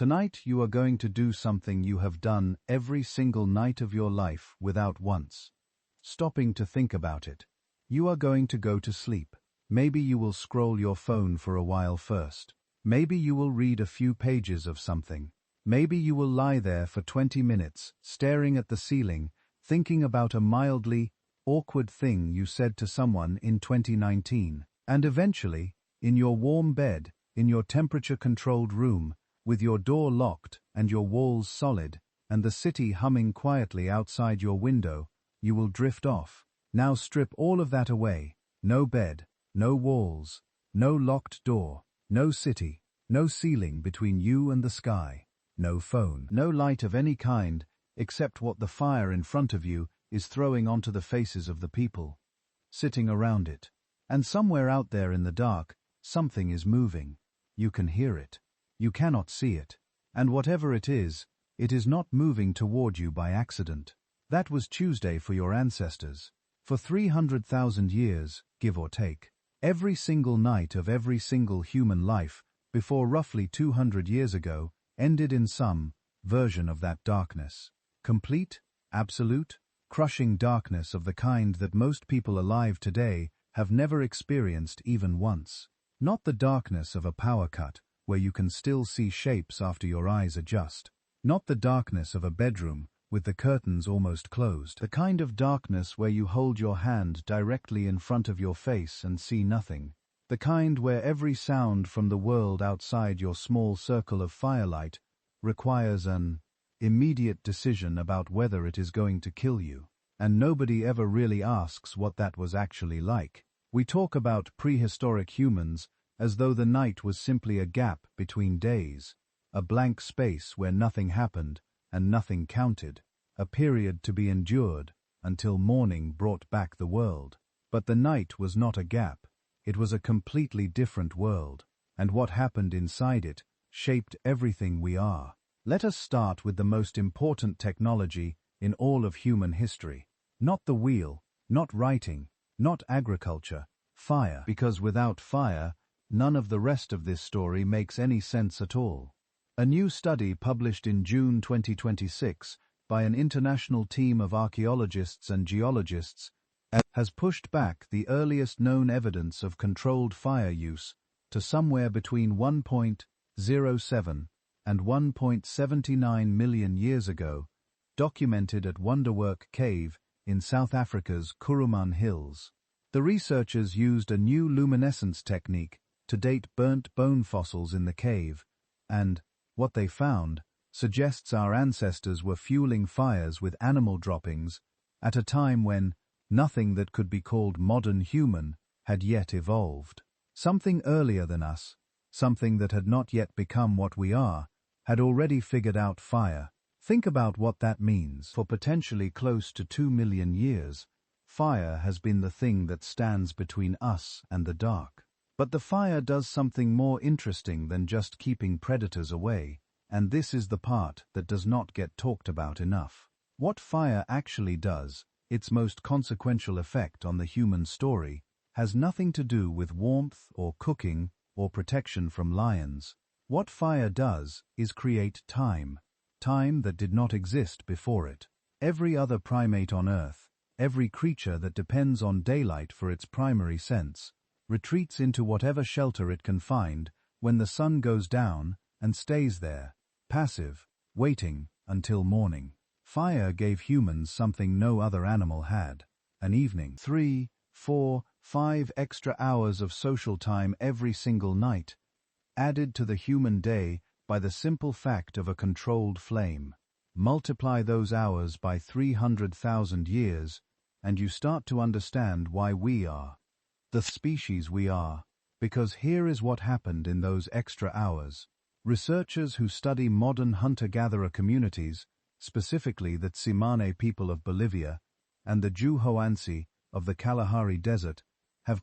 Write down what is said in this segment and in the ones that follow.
Tonight you are going to do something you have done every single night of your life without once stopping to think about it. You are going to go to sleep. Maybe you will scroll your phone for a while first. Maybe you will read a few pages of something. Maybe you will lie there for 20 minutes, staring at the ceiling, thinking about a mildly awkward thing you said to someone in 2019. And eventually, in your warm bed, in your temperature-controlled room, with your door locked and your walls solid, and the city humming quietly outside your window, you will drift off. Now strip all of that away. No bed, no walls, no locked door, no city, no ceiling between you and the sky, no phone, no light of any kind except what the fire in front of you is throwing onto the faces of the people sitting around it. And somewhere out there in the dark, something is moving. You can hear it. You cannot see it. And whatever it is not moving toward you by accident. That was Tuesday for your ancestors. For 300,000 years, give or take. Every single night of every single human life, before roughly 200 years ago, ended in some version of that darkness. Complete, absolute, crushing darkness of the kind that most people alive today have never experienced even once. Not the darkness of a power cut, where you can still see shapes after your eyes adjust. Not the darkness of a bedroom, with the curtains almost closed. The kind of darkness where you hold your hand directly in front of your face and see nothing. The kind where every sound from the world outside your small circle of firelight requires an immediate decision about whether it is going to kill you. And nobody ever really asks what that was actually like. We talk about prehistoric humans as though the night was simply a gap between days, a blank space where nothing happened and nothing counted, a period to be endured until morning brought back the world. But the night was not a gap. It was a completely different world, and what happened inside it shaped everything we are. Let us start with the most important technology in all of human history. Not the wheel, not writing, not agriculture, fire. Because without fire, none of the rest of this story makes any sense at all. A new study published in June 2026 by an international team of archaeologists and geologists has pushed back the earliest known evidence of controlled fire use to somewhere between 1.07 and 1.79 million years ago, documented at Wonderwerk Cave in South Africa's Kuruman Hills. The researchers used a new luminescence technique to date burnt bone fossils in the cave, and what they found suggests our ancestors were fueling fires with animal droppings at a time when nothing that could be called modern human had yet evolved. Something earlier than us, something that had not yet become what we are, had already figured out fire. Think about what that means. For potentially close to 2 million years, fire has been the thing that stands between us and the dark. But the fire does something more interesting than just keeping predators away, and this is the part that does not get talked about enough. What fire actually does, its most consequential effect on the human story, has nothing to do with warmth or cooking or protection from lions. What fire does is create time, time that did not exist before it. Every other primate on Earth, every creature that depends on daylight for its primary sense, retreats into whatever shelter it can find when the sun goes down and stays there, passive, waiting until morning. Fire gave humans something no other animal had: an evening. 3, 4, 5 extra hours of social time every single night, added to the human day by the simple fact of a controlled flame. Multiply those hours by 300,000 years, and you start to understand why we are the species we are, because here is what happened in those extra hours. Researchers who study modern hunter-gatherer communities, specifically the Tsimane people of Bolivia and the Juhoansi of the Kalahari Desert, have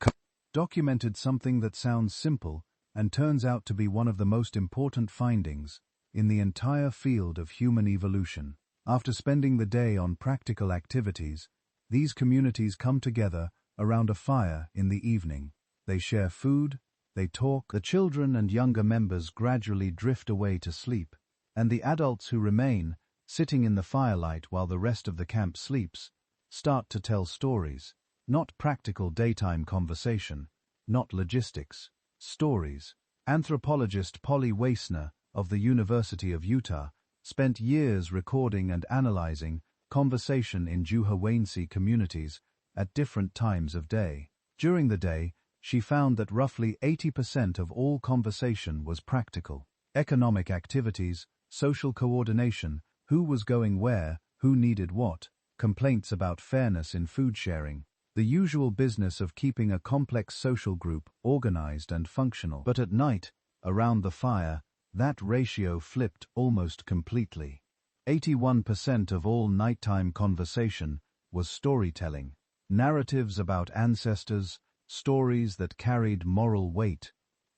documented something that sounds simple and turns out to be one of the most important findings in the entire field of human evolution. After spending the day on practical activities, these communities come together around a fire in the evening. They share food, they talk, the children and younger members gradually drift away to sleep. And the adults who remain, sitting in the firelight while the rest of the camp sleeps, start to tell stories. Not practical daytime conversation, not logistics, stories. Anthropologist Polly Weissner of the University of Utah spent years recording and analyzing conversation in Juhawainsi communities at different times of day. During the day, she found that roughly 80% of all conversation was practical. Economic activities, social coordination, who was going where, who needed what, complaints about fairness in food sharing, the usual business of keeping a complex social group organized and functional. But at night, around the fire, that ratio flipped almost completely. 81% of all nighttime conversation was storytelling, narratives about ancestors, stories that carried moral weight,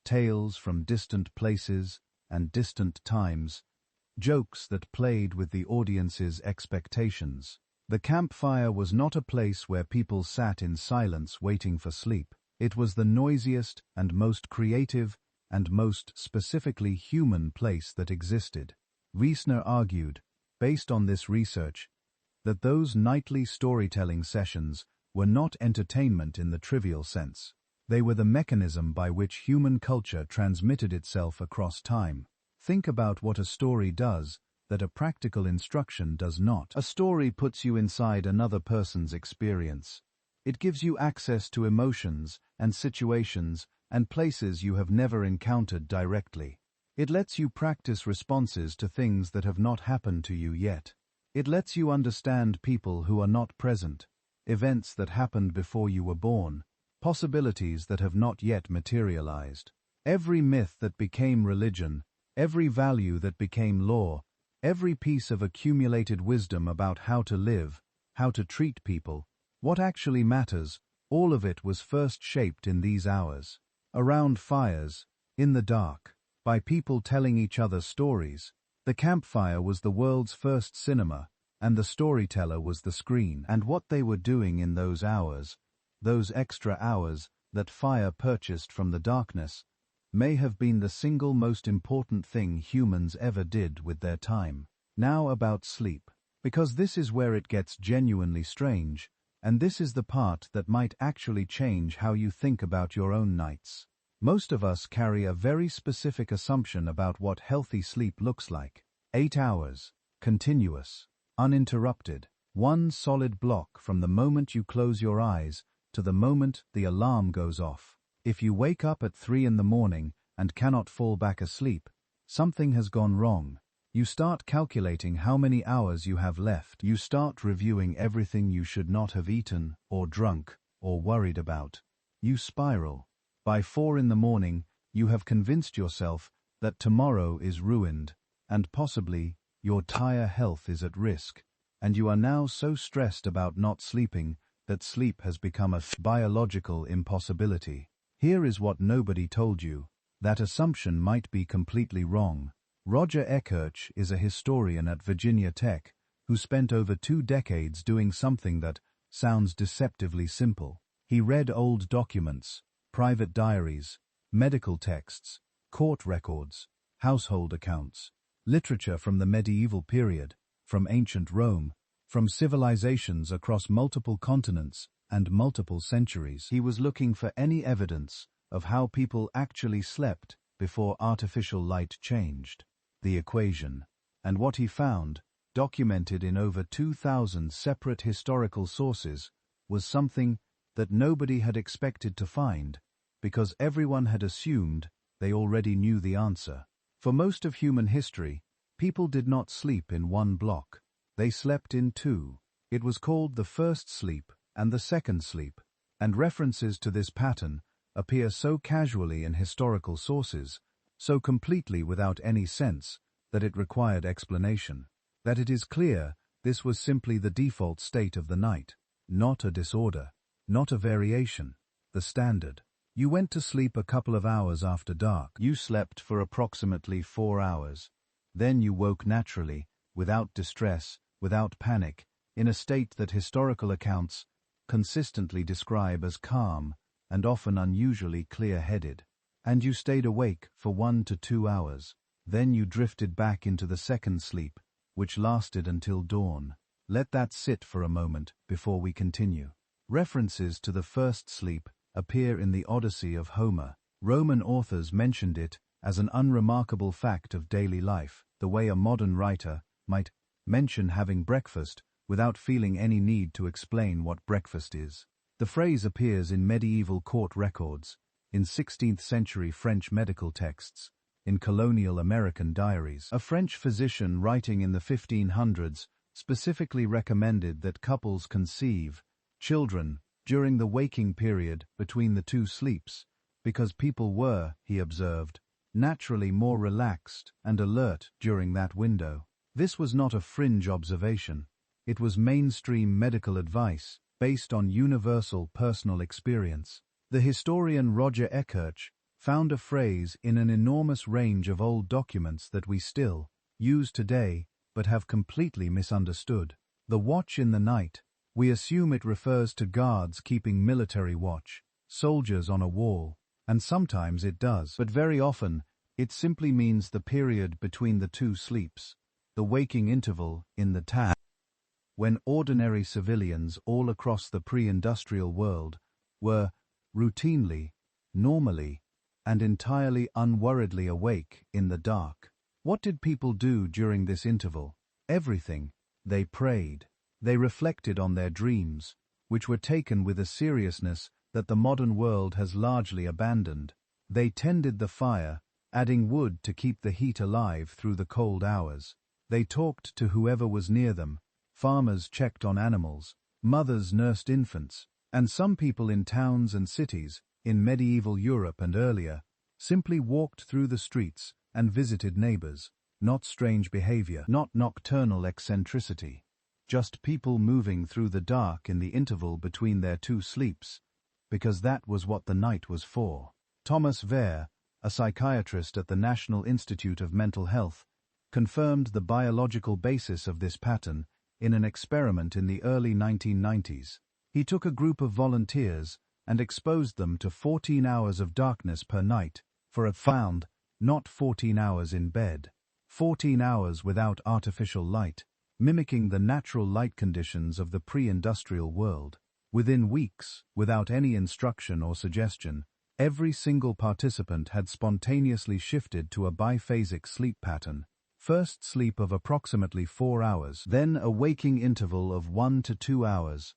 tales from distant places and distant times, jokes that played with the audience's expectations. The campfire was not a place where people sat in silence waiting for sleep. It was the noisiest and most creative and most specifically human place that existed. Weissner argued, based on this research, that those nightly storytelling sessions were not entertainment in the trivial sense. They were the mechanism by which human culture transmitted itself across time. Think about what a story does that a practical instruction does not. A story puts you inside another person's experience. It gives you access to emotions and situations and places you have never encountered directly. It lets you practice responses to things that have not happened to you yet. It lets you understand people who are not present, events that happened before you were born, possibilities that have not yet materialized. Every myth that became religion, every value that became law, every piece of accumulated wisdom about how to live, how to treat people, what actually matters, all of it was first shaped in these hours. Around fires, in the dark, by people telling each other stories. The campfire was the world's first cinema, and the storyteller was the screen. And what they were doing in those hours, those extra hours that fire purchased from the darkness, may have been the single most important thing humans ever did with their time. Now about sleep. Because this is where it gets genuinely strange, and this is the part that might actually change how you think about your own nights. Most of us carry a very specific assumption about what healthy sleep looks like. 8 hours, continuous, uninterrupted, one solid block from the moment you close your eyes to the moment the alarm goes off. If you wake up at 3 in the morning and cannot fall back asleep, something has gone wrong. You start calculating how many hours you have left. You start reviewing everything you should not have eaten, or drunk, or worried about. You spiral. By 4 in the morning, you have convinced yourself that tomorrow is ruined, and possibly your entire health is at risk, and you are now so stressed about not sleeping that sleep has become a biological impossibility. Here is what nobody told you. That assumption might be completely wrong. Roger Ekirch is a historian at Virginia Tech who spent over 2 decades doing something that sounds deceptively simple. He read old documents, private diaries, medical texts, court records, household accounts, literature from the medieval period, from ancient Rome, from civilizations across multiple continents and multiple centuries. He was looking for any evidence of how people actually slept before artificial light changed. The equation, and what he found, documented in over 2,000 separate historical sources, was something that nobody had expected to find, because everyone had assumed they already knew the answer. For most of human history, people did not sleep in one block. They slept in 2. It was called the first sleep and the second sleep, and references to this pattern appear so casually in historical sources, so completely without any sense, that it required explanation. That it is clear this was simply the default state of the night, not a disorder, not a variation, the standard. You went to sleep a couple of hours after dark. You slept for approximately 4 hours. Then you woke naturally, without distress, without panic, in a state that historical accounts consistently describe as calm and often unusually clear-headed. And you stayed awake for 1 to 2 hours. Then you drifted back into the second sleep, which lasted until dawn. Let that sit for a moment before we continue. References to the first sleep appear in the Odyssey of Homer. Roman authors mentioned it as an unremarkable fact of daily life, the way a modern writer might mention having breakfast without feeling any need to explain what breakfast is. The phrase appears in medieval court records, in 16th-century French medical texts, in colonial American diaries. A French physician writing in the 1500s specifically recommended that couples conceive children during the waking period between the two sleeps, because people were, he observed, naturally more relaxed and alert during that window. This was not a fringe observation. It was mainstream medical advice based on universal personal experience. The historian Roger Ekirch found a phrase in an enormous range of old documents that we still use today but have completely misunderstood. The watch in the night. We assume it refers to guards keeping military watch, soldiers on a wall, and sometimes it does, but very often it simply means the period between the two sleeps, the waking interval in the time, when ordinary civilians all across the pre-industrial world were routinely, normally, and entirely unworriedly awake in the dark. What did people do during this interval? Everything. They prayed. They reflected on their dreams, which were taken with a seriousness that the modern world has largely abandoned. They tended the fire, adding wood to keep the heat alive through the cold hours. They talked to whoever was near them. Farmers checked on animals. Mothers nursed infants. And some people in towns and cities, in medieval Europe and earlier, simply walked through the streets and visited neighbors. Not strange behavior, not nocturnal eccentricity. Just people moving through the dark in the interval between their two sleeps, because that was what the night was for. Thomas Vere, a psychiatrist at the National Institute of Mental Health, confirmed the biological basis of this pattern in an experiment in the early 1990s. He took a group of volunteers and exposed them to 14 hours of darkness per night for a found, not 14 hours in bed, 14 hours without artificial light, mimicking the natural light conditions of the pre-industrial world. Within weeks, without any instruction or suggestion, every single participant had spontaneously shifted to a biphasic sleep pattern. First sleep of approximately 4 hours, then a waking interval of 1 to 2 hours,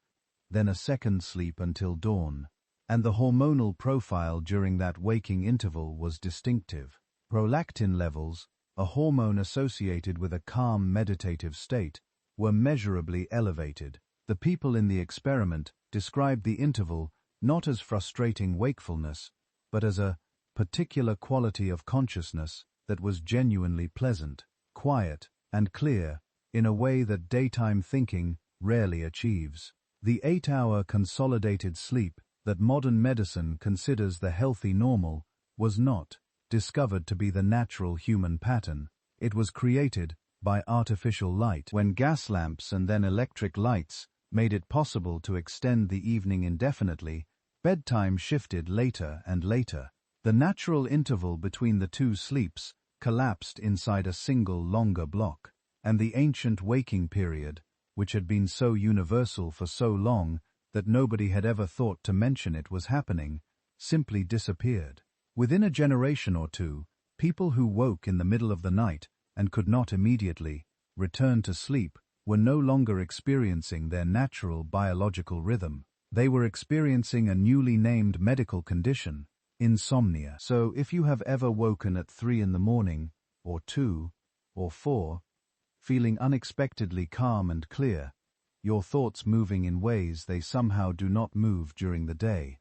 then a second sleep until dawn. And the hormonal profile during that waking interval was distinctive. Prolactin levels, a hormone associated with a calm meditative state, were measurably elevated. The people in the experiment described the interval not as frustrating wakefulness, but as a particular quality of consciousness that was genuinely pleasant, quiet, and clear, in a way that daytime thinking rarely achieves. The 8-hour consolidated sleep that modern medicine considers the healthy normal was not discovered to be the natural human pattern. It was created by artificial light. When gas lamps and then electric lights made it possible to extend the evening indefinitely, bedtime shifted later and later. The natural interval between the two sleeps collapsed inside a single longer block, and the ancient waking period, which had been so universal for so long that nobody had ever thought to mention it was happening, simply disappeared. Within a generation or two, people who woke in the middle of the night and could not immediately return to sleep were no longer experiencing their natural biological rhythm. They were experiencing a newly named medical condition, insomnia. So if you have ever woken at 3 in the morning, or 2, or 4, feeling unexpectedly calm and clear, your thoughts moving in ways they somehow do not move during the day,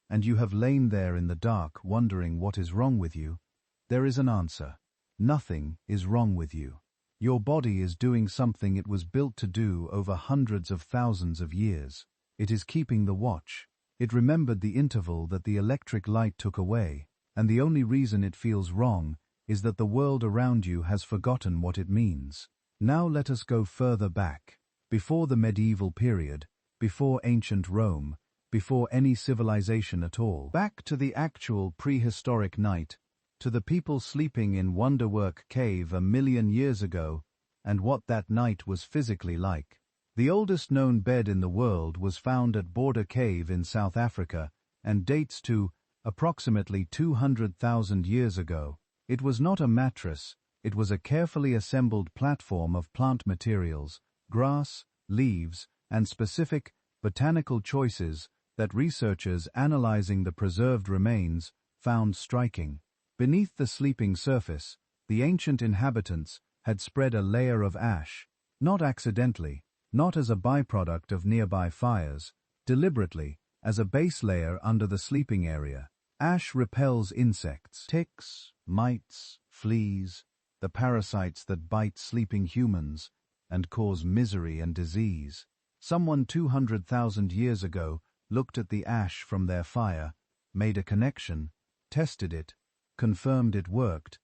and you have lain there in the dark wondering what is wrong with you, there is an answer. Nothing is wrong with you. Your body is doing something it was built to do over hundreds of thousands of years. It is keeping the watch. It remembered the interval that the electric light took away, and the only reason it feels wrong is that the world around you has forgotten what it means. Now let us go further back, before the medieval period, before ancient Rome, before any civilization at all, back to the actual prehistoric night, to the people sleeping in Wonderwerk Cave 1,000,000 years ago, and what that night was physically like. The oldest known bed in the world was found at Border Cave in South Africa and dates to approximately 200,000 years ago. It was not a mattress, it was a carefully assembled platform of plant materials, grass, leaves, and specific botanical choices that researchers analyzing the preserved remains found striking. Beneath the sleeping surface, the ancient inhabitants had spread a layer of ash, not accidentally, not as a byproduct of nearby fires, deliberately, as a base layer under the sleeping area. Ash repels insects, ticks, mites, fleas, the parasites that bite sleeping humans and cause misery and disease. Someone 200,000 years ago looked at the ash from their fire, made a connection, tested it, confirmed it worked,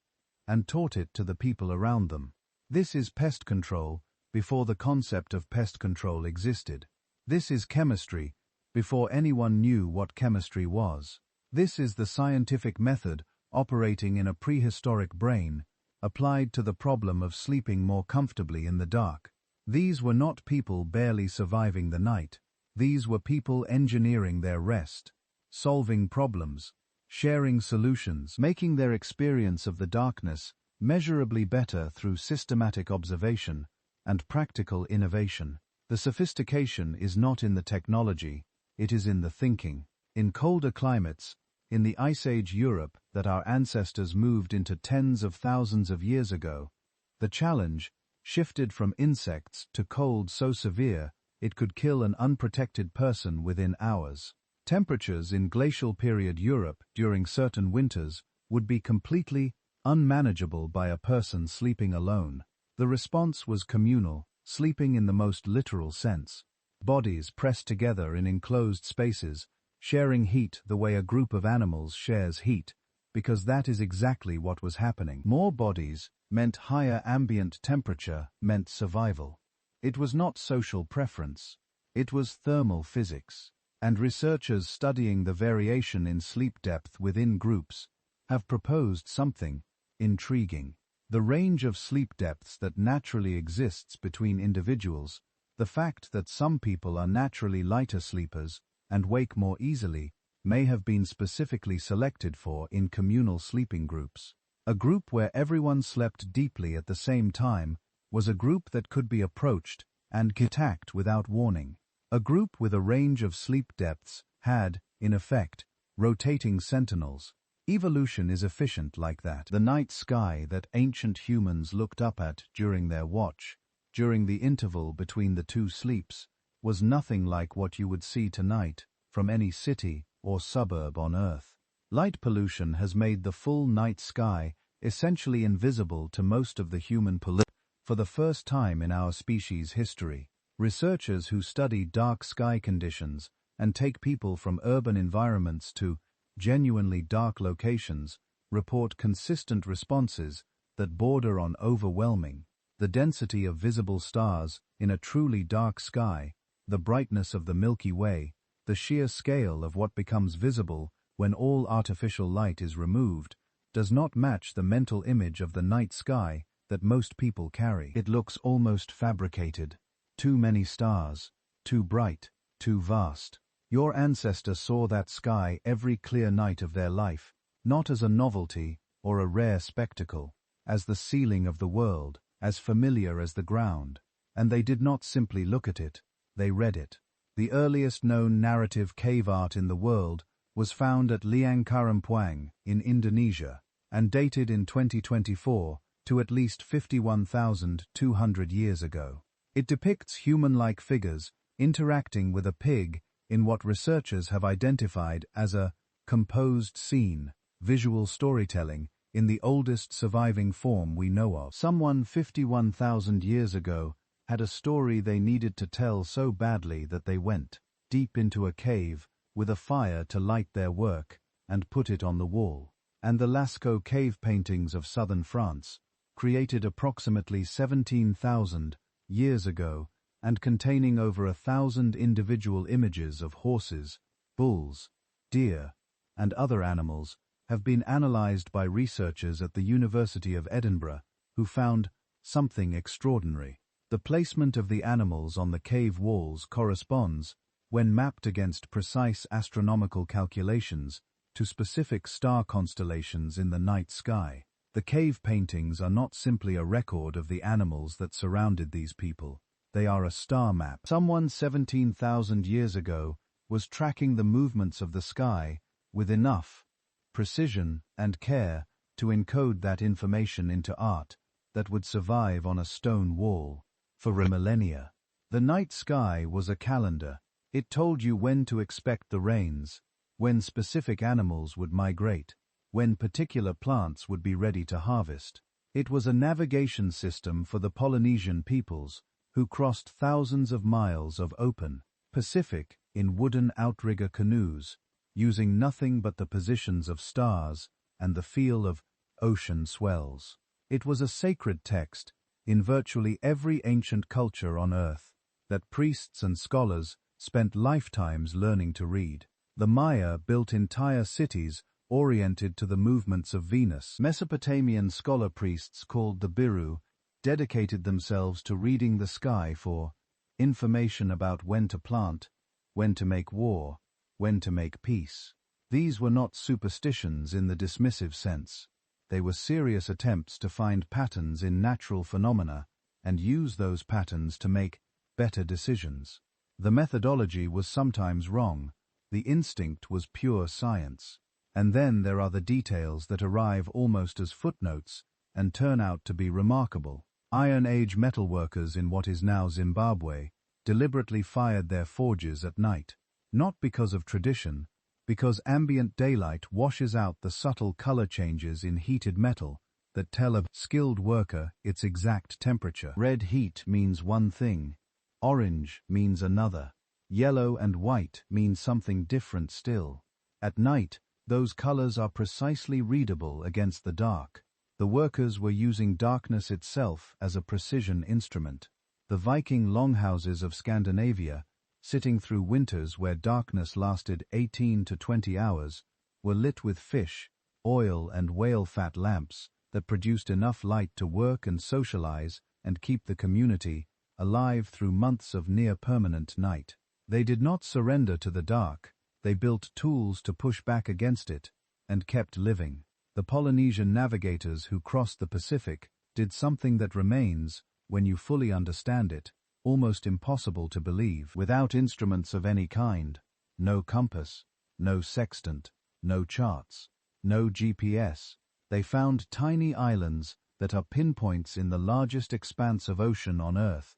and taught it to the people around them. This is pest control before the concept of pest control existed. This is chemistry before anyone knew what chemistry was. This is the scientific method operating in a prehistoric brain, applied to the problem of sleeping more comfortably in the dark. These were not people barely surviving the night. These were people engineering their rest, solving problems, sharing solutions, making their experience of the darkness measurably better through systematic observation and practical innovation. The sophistication is not in the technology, it is in the thinking. In colder climates, in the Ice Age Europe that our ancestors moved into tens of thousands of years ago, the challenge shifted from insects to cold so severe it could kill an unprotected person within hours. Temperatures in glacial period Europe during certain winters would be completely unmanageable by a person sleeping alone. The response was communal, sleeping in the most literal sense. Bodies pressed together in enclosed spaces, sharing heat the way a group of animals shares heat, because that is exactly what was happening. More bodies meant higher ambient temperature, meant survival. It was not social preference. It was thermal physics. And researchers studying the variation in sleep depth within groups have proposed something intriguing. The range of sleep depths that naturally exists between individuals, the fact that some people are naturally lighter sleepers and wake more easily, may have been specifically selected for in communal sleeping groups. A group where everyone slept deeply at the same time was a group that could be approached and attacked without warning. A group with a range of sleep depths had, in effect, rotating sentinels. Evolution is efficient like that. The night sky that ancient humans looked up at during their watch, during the interval between the two sleeps, was nothing like what you would see tonight from any city or suburb on Earth. Light pollution has made the full night sky essentially invisible to most of the human population for the first time in our species' history. Researchers who study dark sky conditions and take people from urban environments to genuinely dark locations report consistent responses that border on overwhelming. The density of visible stars in a truly dark sky, the brightness of the Milky Way, the sheer scale of what becomes visible when all artificial light is removed, does not match the mental image of the night sky that most people carry. It looks almost fabricated. Too many stars, too bright, too vast. Your ancestor saw that sky every clear night of their life, not as a novelty or a rare spectacle, as the ceiling of the world, as familiar as the ground. And they did not simply look at it, they read it. The earliest known narrative cave art in the world was found at Liang Karampuang in Indonesia, and dated in 2024 to at least 51,200 years ago. It depicts human-like figures interacting with a pig in what researchers have identified as a composed scene, visual storytelling, in the oldest surviving form we know of. Someone 51,000 years ago had a story they needed to tell so badly that they went deep into a cave with a fire to light their work and put it on the wall. And the Lascaux cave paintings of southern France, created approximately 17,000 years ago and containing over 1,000 individual images of horses, bulls, deer, and other animals, have been analyzed by researchers at the University of Edinburgh, who found something extraordinary. The placement of the animals on the cave walls corresponds, when mapped against precise astronomical calculations, to specific star constellations in the night sky. The cave paintings are not simply a record of the animals that surrounded these people. They are a star map. Someone 17,000 years ago was tracking the movements of the sky with enough precision and care to encode that information into art that would survive on a stone wall for millennia. The night sky was a calendar. It told you when to expect the rains, when specific animals would migrate, when particular plants would be ready to harvest. It was a navigation system for the Polynesian peoples, who crossed thousands of miles of open Pacific in wooden outrigger canoes, using nothing but the positions of stars and the feel of ocean swells. It was a sacred text in virtually every ancient culture on Earth that priests and scholars spent lifetimes learning to read. The Maya built entire cities oriented to the movements of Venus. Mesopotamian scholar priests called the Biru dedicated themselves to reading the sky for information about when to plant, when to make war, when to make peace. These were not superstitions in the dismissive sense. They were serious attempts to find patterns in natural phenomena and use those patterns to make better decisions. The methodology was sometimes wrong. The instinct was pure science. And then there are the details that arrive almost as footnotes and turn out to be remarkable. Iron Age metalworkers in what is now Zimbabwe deliberately fired their forges at night, not because of tradition, because ambient daylight washes out the subtle color changes in heated metal that tell a skilled worker its exact temperature. Red heat means one thing, orange means another, yellow and white mean something different still. At night, those colors are precisely readable against the dark. The workers were using darkness itself as a precision instrument. The Viking longhouses of Scandinavia, sitting through winters where darkness lasted 18 to 20 hours, were lit with fish, oil and whale fat lamps that produced enough light to work and socialize and keep the community alive through months of near-permanent night. They did not surrender to the dark. They built tools to push back against it and kept living. The Polynesian navigators who crossed the Pacific did something that remains, when you fully understand it, almost impossible to believe. Without instruments of any kind, no compass, no sextant, no charts, no GPS, they found tiny islands that are pinpoints in the largest expanse of ocean on Earth,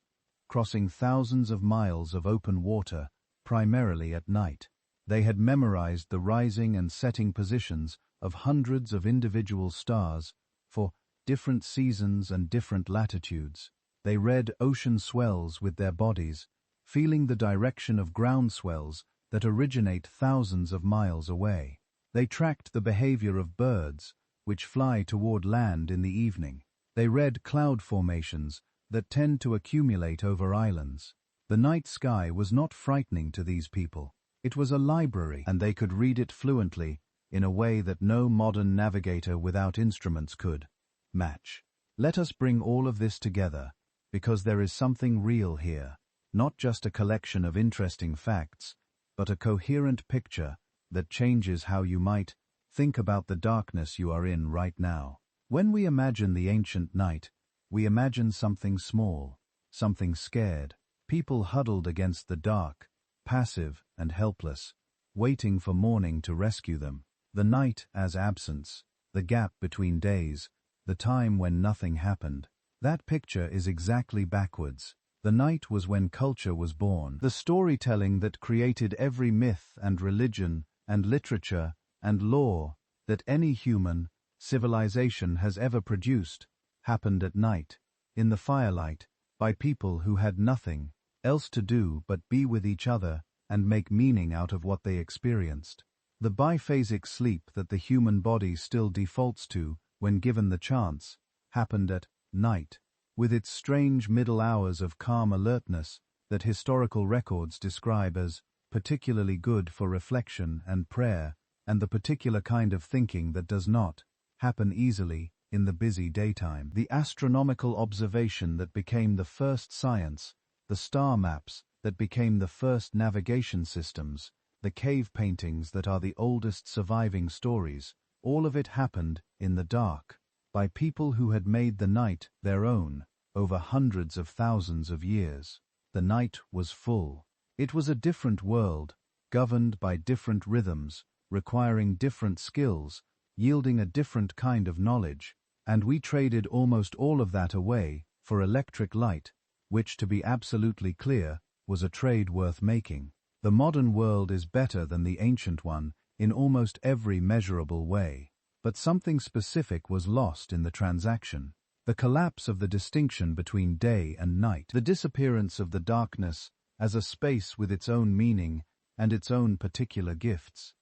crossing thousands of miles of open water, primarily at night. They had memorized the rising and setting positions of hundreds of individual stars for different seasons and different latitudes. They read ocean swells with their bodies, feeling the direction of ground swells that originate thousands of miles away. They tracked the behavior of birds, which fly toward land in the evening. They read cloud formations that tend to accumulate over islands. The night sky was not frightening to these people. It was a library, and they could read it fluently in a way that no modern navigator without instruments could match. Let us bring all of this together, because there is something real here, not just a collection of interesting facts, but a coherent picture that changes how you might think about the darkness you are in right now. When we imagine the ancient night, we imagine something small, something scared, people huddled against the dark, passive and helpless, waiting for morning to rescue them. The night as absence, the gap between days, the time when nothing happened. That picture is exactly backwards. The night was when culture was born. The storytelling that created every myth and religion and literature and law that any human civilization has ever produced happened at night, in the firelight, by people who had nothing else to do but be with each other and make meaning out of what they experienced. The biphasic sleep that the human body still defaults to when given the chance happened at night, with its strange middle hours of calm alertness that historical records describe as particularly good for reflection and prayer and the particular kind of thinking that does not happen easily in the busy daytime. The astronomical observation that became the first science, the star maps that became the first navigation systems, the cave paintings that are the oldest surviving stories, all of it happened in the dark, by people who had made the night their own, over hundreds of thousands of years. The night was full. It was a different world, governed by different rhythms, requiring different skills, yielding a different kind of knowledge, and we traded almost all of that away for electric light, which, to be absolutely clear, was a trade worth making. The modern world is better than the ancient one in almost every measurable way, but something specific was lost in the transaction. The collapse of the distinction between day and night, the disappearance of the darkness as a space with its own meaning and its own particular gifts.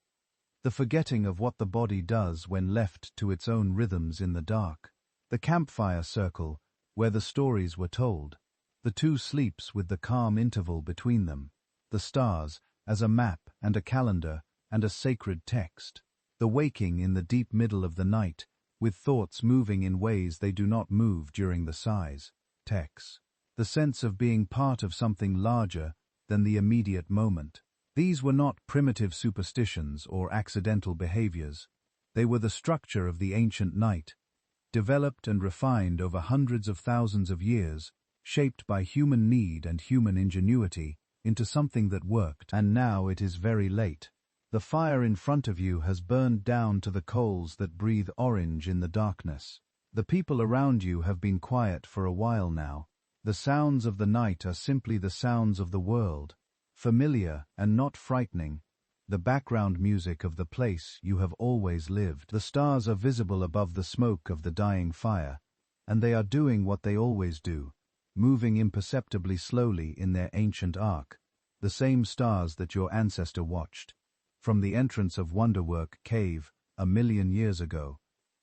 The forgetting of what the body does when left to its own rhythms in the dark. The campfire circle, where the stories were told. The two sleeps with the calm interval between them. The stars as a map and a calendar and a sacred text. The waking in the deep middle of the night, with thoughts moving in ways they do not move during the sighs, texts. The sense of being part of something larger than the immediate moment. These were not primitive superstitions or accidental behaviors. They were the structure of the ancient night, developed and refined over hundreds of thousands of years, shaped by human need and human ingenuity, into something that worked. And now it is very late. The fire in front of you has burned down to the coals that breathe orange in the darkness. The people around you have been quiet for a while now. The sounds of the night are simply the sounds of the world, familiar and not frightening, the background music of the place you have always lived. The stars are visible above the smoke of the dying fire, and they are doing what they always do, moving imperceptibly slowly in their ancient arc, the same stars that your ancestor watched from the entrance of Wonderwerk Cave 1,000,000 years ago,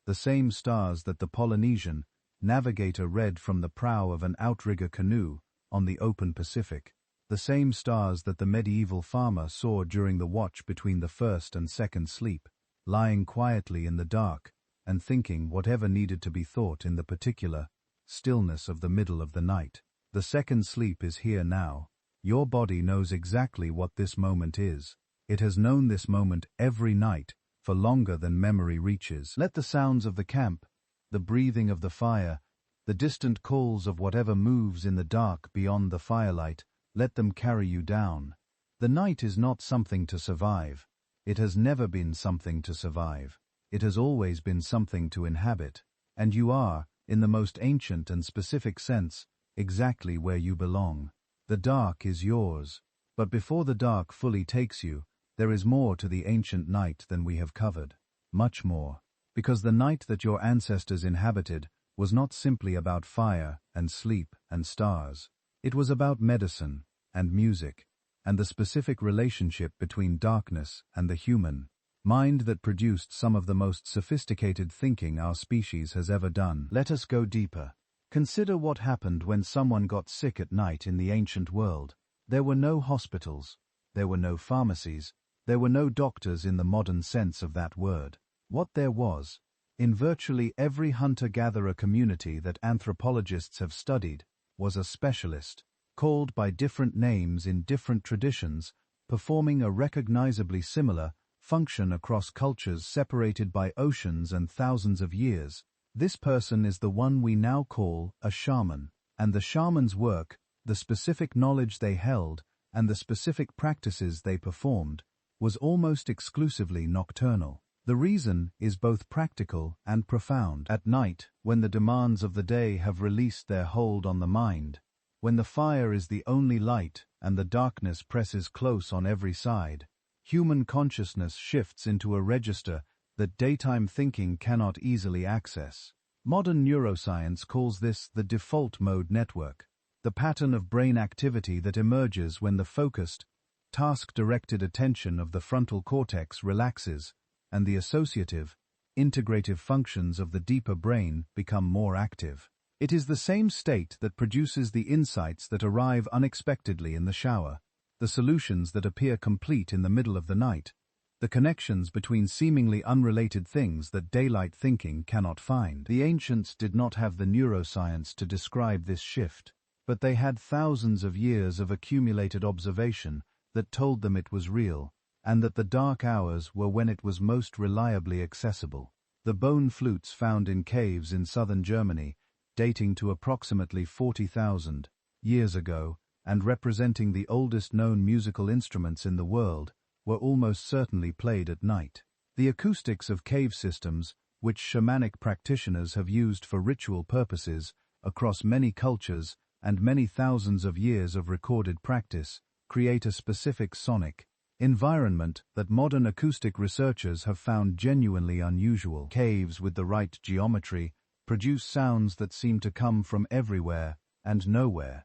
the same stars that the Polynesian navigator read from the prow of an outrigger canoe on the open Pacific, the same stars that the medieval farmer saw during the watch between the first and second sleep, lying quietly in the dark and thinking whatever needed to be thought in the particular stillness of the middle of the night. The second sleep is here now. Your body knows exactly what this moment is. It has known this moment every night for longer than memory reaches. Let the sounds of the camp, the breathing of the fire, the distant calls of whatever moves in the dark beyond the firelight, let them carry you down. The night is not something to survive. It has never been something to survive. It has always been something to inhabit. And you are, in the most ancient and specific sense, exactly where you belong. The dark is yours. But before the dark fully takes you, there is more to the ancient night than we have covered. Much more. Because the night that your ancestors inhabited was not simply about fire and sleep and stars. It was about medicine and music and the specific relationship between darkness and the human mind that produced some of the most sophisticated thinking our species has ever done. Let us go deeper. Consider what happened when someone got sick at night in the ancient world. There were no hospitals. There were no pharmacies. There were no doctors in the modern sense of that word. What there was, in virtually every hunter-gatherer community that anthropologists have studied, was a specialist, called by different names in different traditions, performing a recognizably similar function across cultures separated by oceans and thousands of years. This person is the one we now call a shaman, and the shaman's work, the specific knowledge they held, and the specific practices they performed, was almost exclusively nocturnal. The reason is both practical and profound. At night, when the demands of the day have released their hold on the mind, when the fire is the only light and the darkness presses close on every side, human consciousness shifts into a register that daytime thinking cannot easily access. Modern neuroscience calls this the default mode network, the pattern of brain activity that emerges when the focused, task-directed attention of the frontal cortex relaxes and the associative, integrative functions of the deeper brain become more active. It is the same state that produces the insights that arrive unexpectedly in the shower, the solutions that appear complete in the middle of the night, the connections between seemingly unrelated things that daylight thinking cannot find. The ancients did not have the neuroscience to describe this shift, but they had thousands of years of accumulated observation that told them it was real, and that the dark hours were when it was most reliably accessible. The bone flutes found in caves in southern Germany, dating to approximately 40,000 years ago, and representing the oldest known musical instruments in the world, were almost certainly played at night. The acoustics of cave systems, which shamanic practitioners have used for ritual purposes across many cultures and many thousands of years of recorded practice, create a specific sonic environment that modern acoustic researchers have found genuinely unusual. Caves with the right geometry produce sounds that seem to come from everywhere and nowhere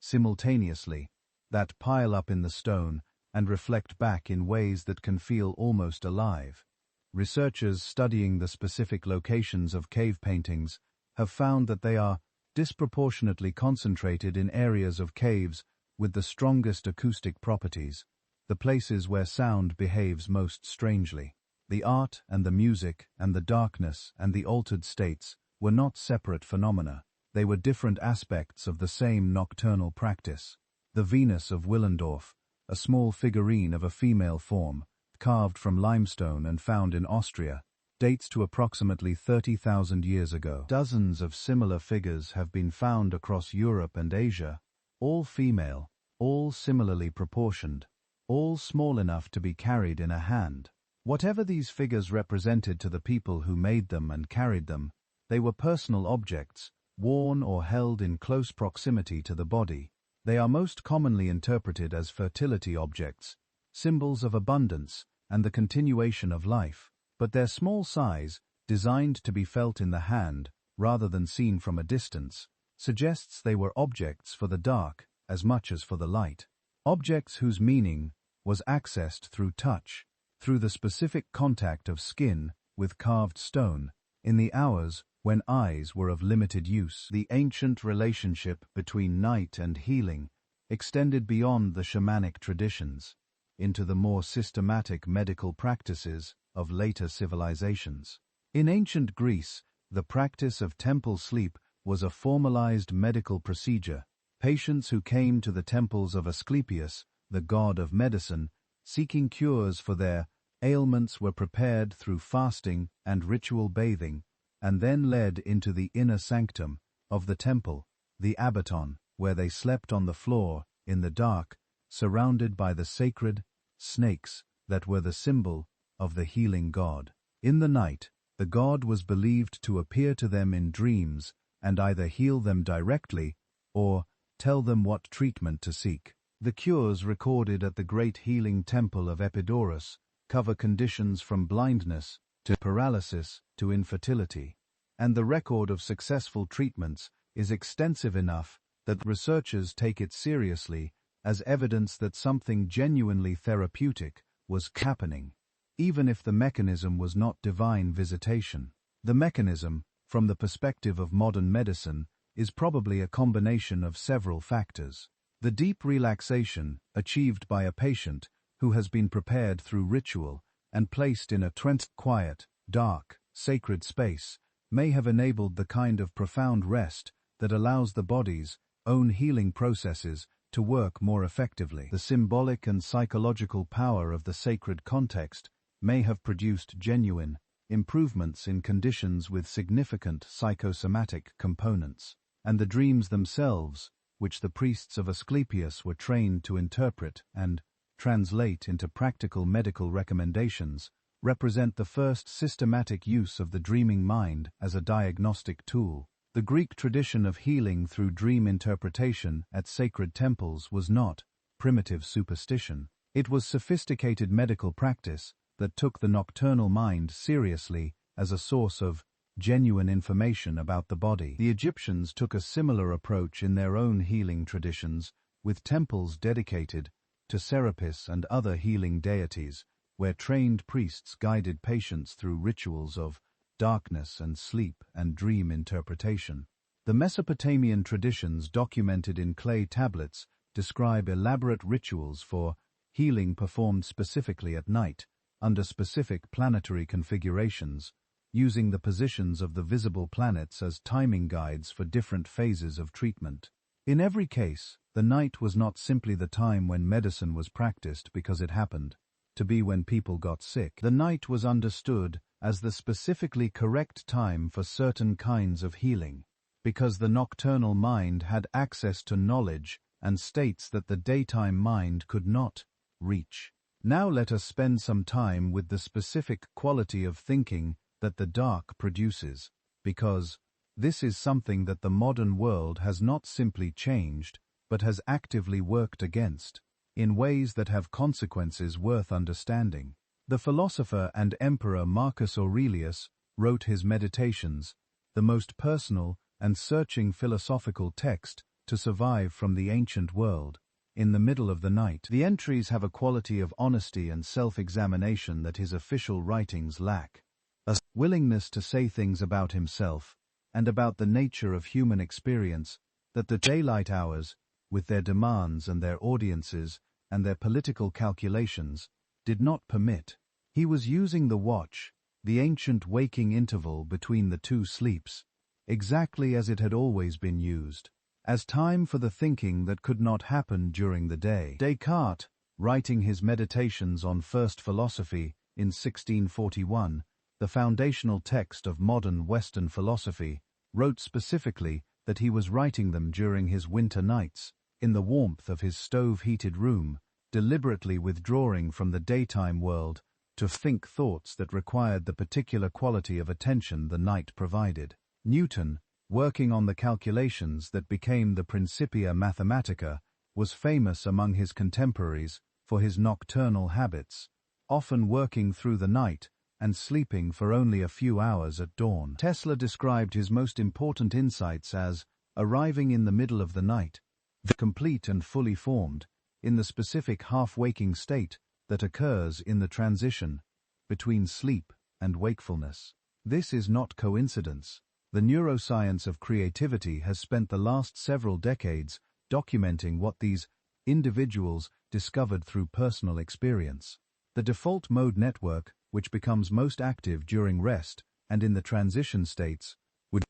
simultaneously, that pile up in the stone and reflect back in ways that can feel almost alive. Researchers studying the specific locations of cave paintings have found that they are disproportionately concentrated in areas of caves with the strongest acoustic properties, the places where sound behaves most strangely. The art and the music and the darkness and the altered states were not separate phenomena. They were different aspects of the same nocturnal practice. The Venus of Willendorf, a small figurine of a female form, carved from limestone and found in Austria, dates to approximately 30,000 years ago. Dozens of similar figures have been found across Europe and Asia, all female, all similarly proportioned, all small enough to be carried in a hand. Whatever these figures represented to the people who made them and carried them, they were personal objects, worn or held in close proximity to the body. They are most commonly interpreted as fertility objects, symbols of abundance and the continuation of life, but their small size, designed to be felt in the hand rather than seen from a distance, suggests they were objects for the dark as much as for the light. Objects whose meaning was accessed through touch, through the specific contact of skin with carved stone, in the hours when eyes were of limited use. The ancient relationship between night and healing extended beyond the shamanic traditions into the more systematic medical practices of later civilizations. In ancient Greece, the practice of temple sleep was a formalized medical procedure. Patients who came to the temples of Asclepius, the god of medicine, seeking cures for their ailments were prepared through fasting and ritual bathing, and then led into the inner sanctum of the temple, the abaton, where they slept on the floor, in the dark, surrounded by the sacred snakes that were the symbol of the healing god. In the night, the god was believed to appear to them in dreams and either heal them directly or tell them what treatment to seek. The cures recorded at the great healing temple of Epidaurus cover conditions from blindness to paralysis to infertility, and the record of successful treatments is extensive enough that researchers take it seriously as evidence that something genuinely therapeutic was happening, even if the mechanism was not divine visitation. The mechanism, from the perspective of modern medicine, is probably a combination of several factors. The deep relaxation achieved by a patient who has been prepared through ritual and placed in a quiet, dark, sacred space may have enabled the kind of profound rest that allows the body's own healing processes to work more effectively. The symbolic and psychological power of the sacred context may have produced genuine improvements in conditions with significant psychosomatic components, and the dreams themselves, which the priests of Asclepius were trained to interpret and translate into practical medical recommendations, represent the first systematic use of the dreaming mind as a diagnostic tool. The Greek tradition of healing through dream interpretation at sacred temples was not primitive superstition. It was sophisticated medical practice that took the nocturnal mind seriously as a source of genuine information about the body. The Egyptians took a similar approach in their own healing traditions, with temples dedicated to Serapis and other healing deities, where trained priests guided patients through rituals of darkness and sleep and dream interpretation. The Mesopotamian traditions documented in clay tablets describe elaborate rituals for healing performed specifically at night, under specific planetary configurations, using the positions of the visible planets as timing guides for different phases of treatment. In every case, the night was not simply the time when medicine was practiced because it happened to be when people got sick. The night was understood as the specifically correct time for certain kinds of healing, because the nocturnal mind had access to knowledge and states that the daytime mind could not reach. Now let us spend some time with the specific quality of thinking that the dark produces, because this is something that the modern world has not simply changed, but has actively worked against, in ways that have consequences worth understanding. The philosopher and emperor Marcus Aurelius wrote his Meditations, the most personal and searching philosophical text to survive from the ancient world, in the middle of the night. The entries have a quality of honesty and self-examination that his official writings lack. A willingness to say things about himself and about the nature of human experience that the daylight hours, with their demands and their audiences and their political calculations, did not permit. He was using the watch, the ancient waking interval between the two sleeps, exactly as it had always been used, as time for the thinking that could not happen during the day. Descartes, writing his Meditations on First Philosophy in 1641, the foundational text of modern Western philosophy, wrote specifically that he was writing them during his winter nights, in the warmth of his stove-heated room, deliberately withdrawing from the daytime world to think thoughts that required the particular quality of attention the night provided. Newton, working on the calculations that became the Principia Mathematica, was famous among his contemporaries for his nocturnal habits, often working through the night and sleeping for only a few hours at dawn. Tesla described his most important insights as arriving in the middle of the night, complete and fully formed, in the specific half-waking state that occurs in the transition between sleep and wakefulness. This is not coincidence. The neuroscience of creativity has spent the last several decades documenting what these individuals discovered through personal experience. The default mode network, which becomes most active during rest and in the transition states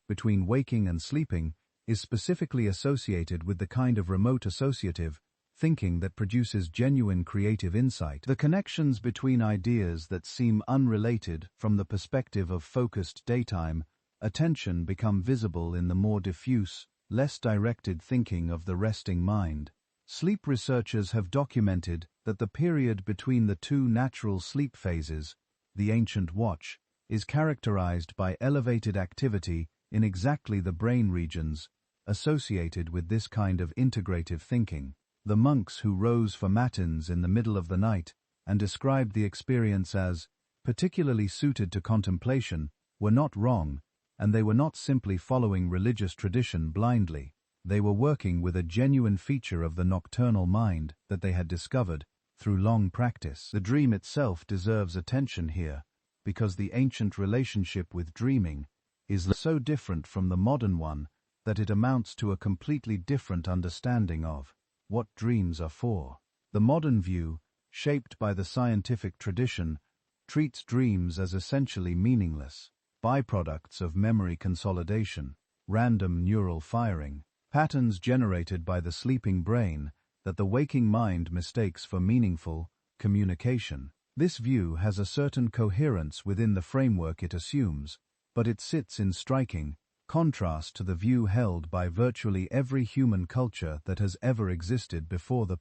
between waking and sleeping, is specifically associated with the kind of remote associative thinking that produces genuine creative insight. The connections between ideas that seem unrelated from the perspective of focused daytime attention become visible in the more diffuse, less directed thinking of the resting mind. Sleep researchers have documented that the period between the two natural sleep phases, the ancient watch, is characterized by elevated activity in exactly the brain regions associated with this kind of integrative thinking. The monks who rose for matins in the middle of the night and described the experience as particularly suited to contemplation were not wrong, and they were not simply following religious tradition blindly. They were working with a genuine feature of the nocturnal mind that they had discovered through long practice. The dream itself deserves attention here, because the ancient relationship with dreaming is so different from the modern one that it amounts to a completely different understanding of what dreams are for. The modern view, shaped by the scientific tradition, treats dreams as essentially meaningless, byproducts of memory consolidation, random neural firing, patterns generated by the sleeping brain that the waking mind mistakes for meaningful communication. This view has a certain coherence within the framework it assumes, but it sits in striking contrast to the view held by virtually every human culture that has ever existed before the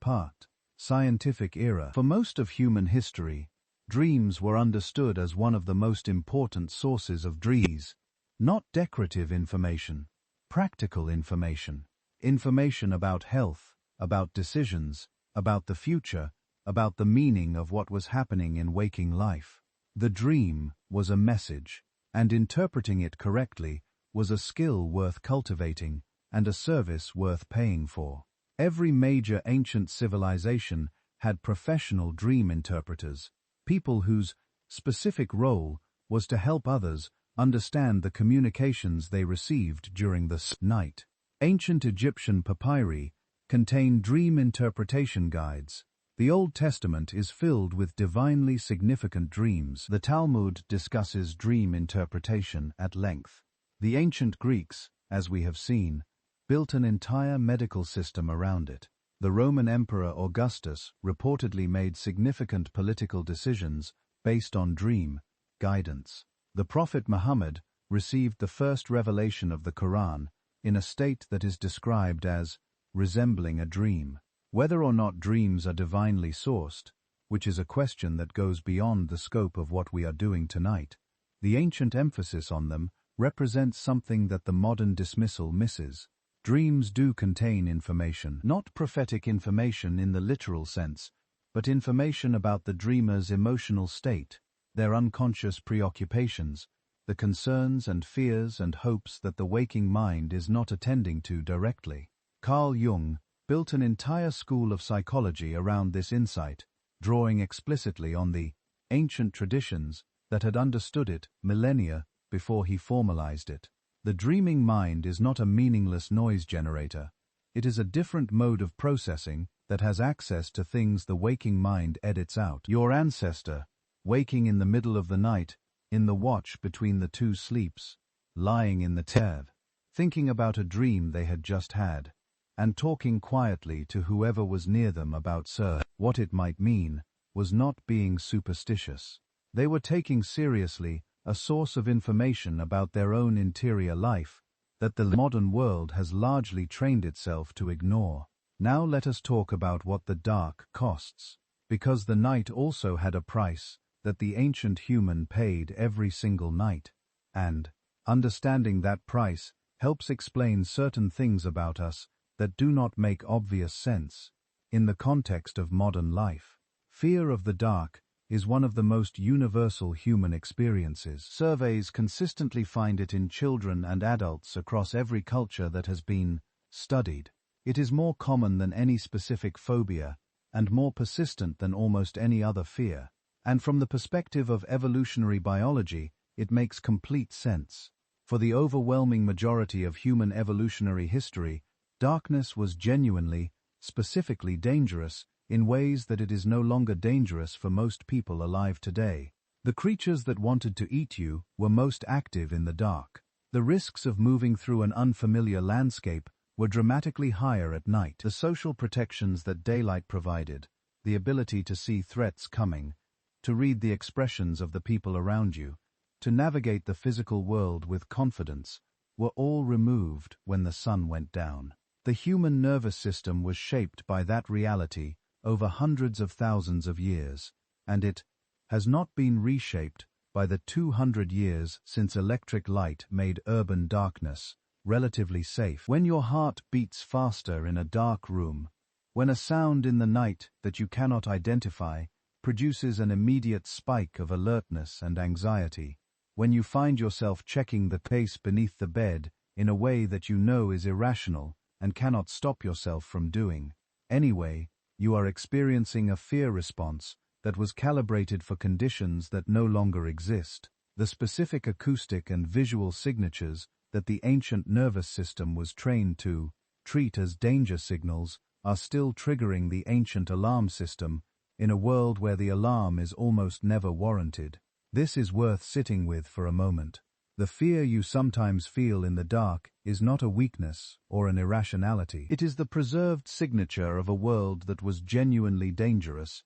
scientific era. For most of human history, dreams were understood as one of the most important sources of dreams, not decorative information, practical information, information about health, about decisions, about the future, about the meaning of what was happening in waking life. The dream was a message, and interpreting it correctly was a skill worth cultivating and a service worth paying for. Every major ancient civilization had professional dream interpreters, people whose specific role was to help others understand the communications they received during the night. Ancient Egyptian papyri contain dream interpretation guides. The Old Testament is filled with divinely significant dreams. The Talmud discusses dream interpretation at length. The ancient Greeks, as we have seen, built an entire medical system around it. The Roman Emperor Augustus reportedly made significant political decisions based on dream guidance. The Prophet Muhammad received the first revelation of the Quran in a state that is described as resembling a dream. Whether or not dreams are divinely sourced, which is a question that goes beyond the scope of what we are doing tonight, the ancient emphasis on them represents something that the modern dismissal misses. Dreams do contain information, not prophetic information in the literal sense, but information about the dreamer's emotional state, their unconscious preoccupations, the concerns and fears and hopes that the waking mind is not attending to directly. Carl Jung built an entire school of psychology around this insight, drawing explicitly on the ancient traditions that had understood it millennia before he formalized it. The dreaming mind is not a meaningless noise generator. It is a different mode of processing that has access to things the waking mind edits out. Your ancestor, waking in the middle of the night, in the watch between the two sleeps, lying in the tev, thinking about a dream they had just had, and talking quietly to whoever was near them about what it might mean, was not being superstitious. They were taking seriously a source of information about their own interior life that the modern world has largely trained itself to ignore. Now let us talk about what the dark costs, because the night also had a price that the ancient human paid every single night, and understanding that price helps explain certain things about us that do not make obvious sense in the context of modern life. Fear of the dark is one of the most universal human experiences. Surveys consistently find it in children and adults across every culture that has been studied. It is more common than any specific phobia and more persistent than almost any other fear. And from the perspective of evolutionary biology, it makes complete sense. For the overwhelming majority of human evolutionary history, darkness was genuinely, specifically dangerous in ways that it is no longer dangerous for most people alive today. The creatures that wanted to eat you were most active in the dark. The risks of moving through an unfamiliar landscape were dramatically higher at night. The social protections that daylight provided, the ability to see threats coming, to read the expressions of the people around you, to navigate the physical world with confidence, were all removed when the sun went down. The human nervous system was shaped by that reality over hundreds of thousands of years, and it has not been reshaped by the 200 years since electric light made urban darkness relatively safe. When your heart beats faster in a dark room, when a sound in the night that you cannot identify produces an immediate spike of alertness and anxiety, when you find yourself checking the pace beneath the bed in a way that you know is irrational and cannot stop yourself from doing. Anyway, you are experiencing a fear response that was calibrated for conditions that no longer exist. The specific acoustic and visual signatures that the ancient nervous system was trained to treat as danger signals are still triggering the ancient alarm system in a world where the alarm is almost never warranted. This is worth sitting with for a moment. The fear you sometimes feel in the dark is not a weakness or an irrationality. It is the preserved signature of a world that was genuinely dangerous,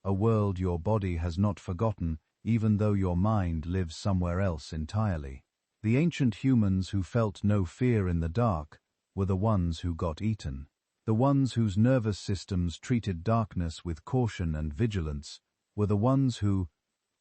a world your body has not forgotten even though your mind lives somewhere else entirely. The ancient humans who felt no fear in the dark were the ones who got eaten. The ones whose nervous systems treated darkness with caution and vigilance were the ones who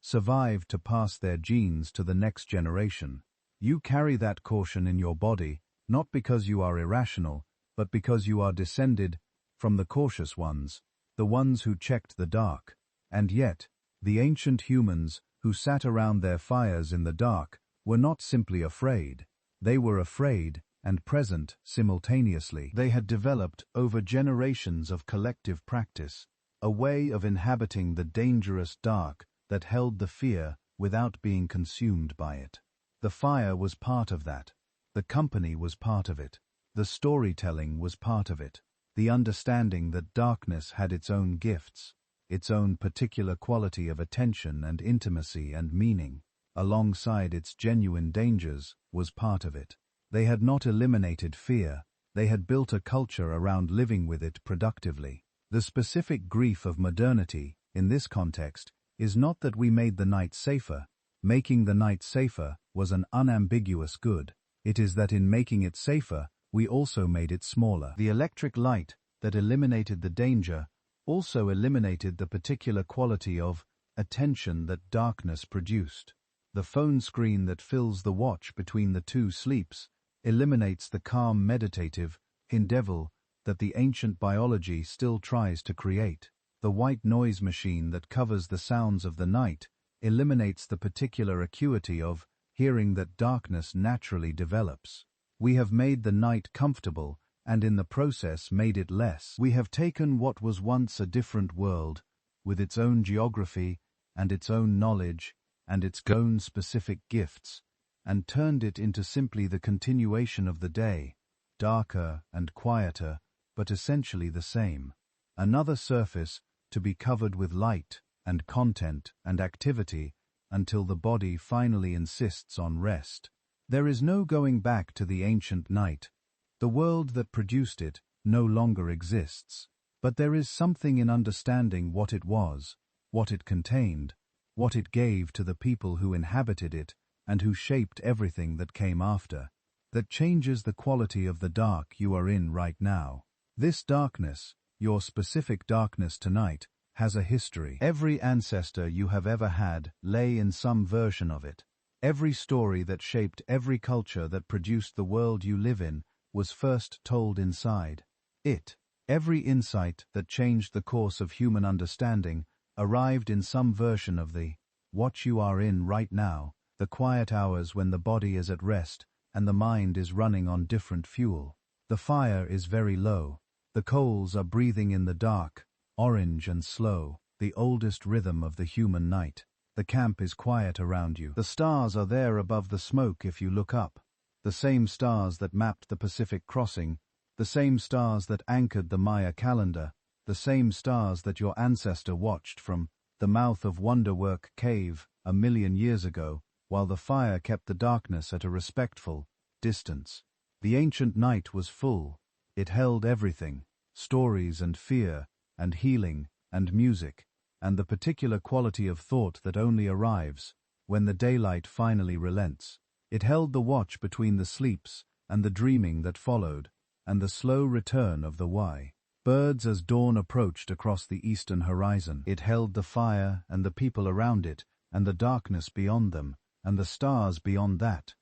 survived to pass their genes to the next generation. You carry that caution in your body, not because you are irrational, but because you are descended from the cautious ones, the ones who checked the dark. And yet, the ancient humans who sat around their fires in the dark were not simply afraid. They were afraid and present simultaneously. They had developed over generations of collective practice, a way of inhabiting the dangerous dark that held the fear without being consumed by it. The fire was part of that. The company was part of it. The storytelling was part of it. the understanding that darkness had its own gifts, its own particular quality of attention and intimacy and meaning, alongside its genuine dangers, was part of it. They had not eliminated fear, they had built a culture around living with it productively. The specific grief of modernity, in this context, is not that we made the night safer. Making the night safer was an unambiguous good. It is that in making it safer, we also made it smaller. The electric light that eliminated the danger also eliminated the particular quality of attention that darkness produced. The phone screen that fills the watch between the two sleeps eliminates the calm meditative endeavor that the ancient biology still tries to create. The white noise machine that covers the sounds of the night eliminates the particular acuity of hearing that darkness naturally develops. We have made the night comfortable and in the process made it less. We have taken what was once a different world, with its own geography and its own knowledge and its own specific gifts, and turned it into simply the continuation of the day, darker and quieter, but essentially the same. Another surface to be covered with light and content and activity until the body finally insists on rest. There is no going back to the ancient night. The world that produced it no longer exists, but there is something in understanding what it was, what it contained, what it gave to the people who inhabited it and who shaped everything that came after, that changes the quality of the dark you are in right now. This darkness, your specific darkness tonight, has a history. Every ancestor you have ever had lay in some version of it. Every story that shaped every culture that produced the world you live in was first told inside it. Every insight that changed the course of human understanding arrived in some version of the what you are in right now, the quiet hours when the body is at rest and the mind is running on different fuel. The fire is very low. The coals are breathing in the dark, orange and slow, the oldest rhythm of the human night. The camp is quiet around you. The stars are there above the smoke if you look up. The same stars that mapped the Pacific crossing, the same stars that anchored the Maya calendar, the same stars that your ancestor watched from the mouth of Wonderwerk Cave 1,000,000 years ago, while the fire kept the darkness at a respectful distance. The ancient night was full. It held everything, stories and fear, and healing, and music, and the particular quality of thought that only arrives when the daylight finally relents. It held the watch between the sleeps and the dreaming that followed, and the slow return of the why. Birds as dawn approached across the eastern horizon. It held the fire and the people around it, and the darkness beyond them, and the stars beyond that,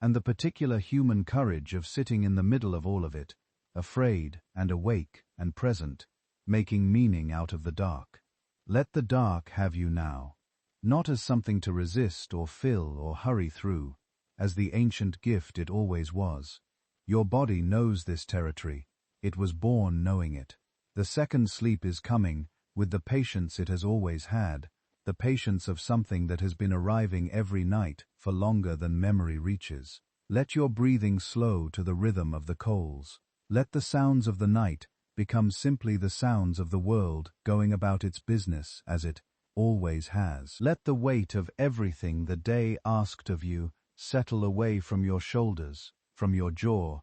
and the particular human courage of sitting in the middle of all of it, afraid and awake and present, making meaning out of the dark. Let the dark have you now, not as something to resist or fill or hurry through, as the ancient gift it always was. Your body knows this territory. It was born knowing it. The second sleep is coming, with the patience it has always had, the patience of something that has been arriving every night for longer than memory reaches. Let your breathing slow to the rhythm of the coals. Let the sounds of the night become simply the sounds of the world going about its business as it always has. Let the weight of everything the day asked of you settle away from your shoulders, from your jaw,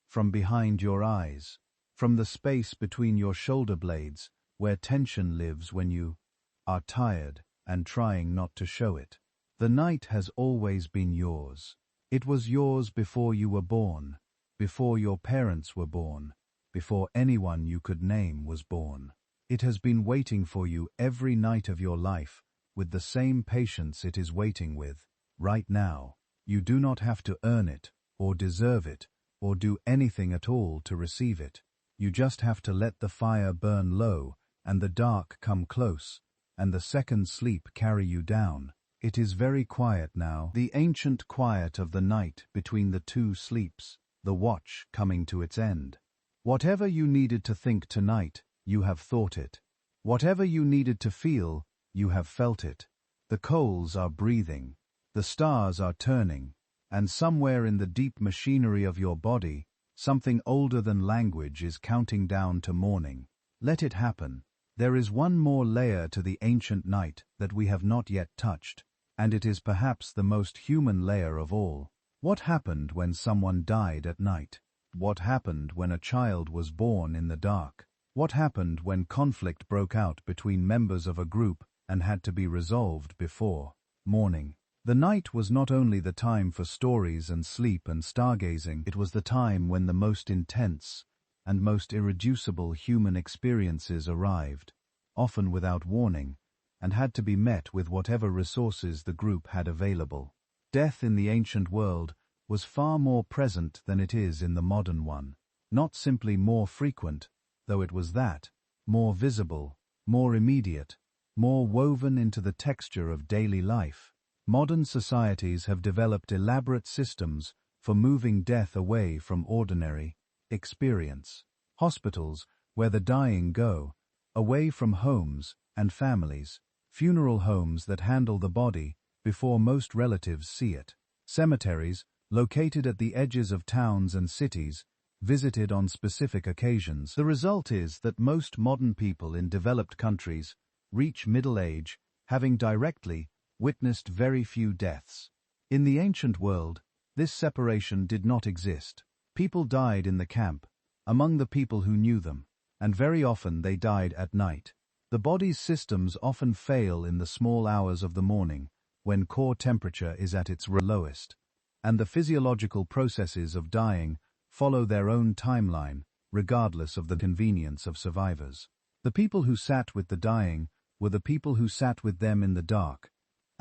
from behind your eyes, from the space between your shoulder blades where tension lives when you are tired and trying not to show it. The night has always been yours. It was yours before you were born, before your parents were born, before anyone you could name was born. It has been waiting for you every night of your life with the same patience it is waiting with right now. You do not have to earn it, or deserve it, or do anything at all to receive it. You just have to let the fire burn low, and the dark come close, and the second sleep carry you down. It is very quiet now, the ancient quiet of the night between the two sleeps, the watch coming to its end. Whatever you needed to think tonight, you have thought it. Whatever you needed to feel, you have felt it. The coals are breathing. The stars are turning, and somewhere in the deep machinery of your body, Something older than language is counting down to morning. Let it happen. There is one more layer to the ancient night that we have not yet touched, and it is perhaps the most human layer of all. What happened when someone died at night? What happened when a child was born in the dark? What happened when conflict broke out between members of a group and had to be resolved before morning? The night was not only the time for stories and sleep and stargazing, it was the time when the most intense and most irreducible human experiences arrived, often without warning, and had to be met with whatever resources the group had available. Death in the ancient world was far more present than it is in the modern one. Not simply more frequent, though it was that, more visible, more immediate, more woven into the texture of daily life. Modern societies have developed elaborate systems for moving death away from ordinary experience. Hospitals, where the dying go, away from homes and families. Funeral homes that handle the body before most relatives see it. Cemeteries, located at the edges of towns and cities, visited on specific occasions. The result is that most modern people in developed countries reach middle age, having directly witnessed very few deaths. In the ancient world, this separation did not exist. People died in the camp, among the people who knew them, and very often they died at night. The body's systems often fail in the small hours of the morning, when core temperature is at its lowest, and the physiological processes of dying follow their own timeline, regardless of the convenience of survivors. The people who sat with the dying were the people who sat with them in the dark,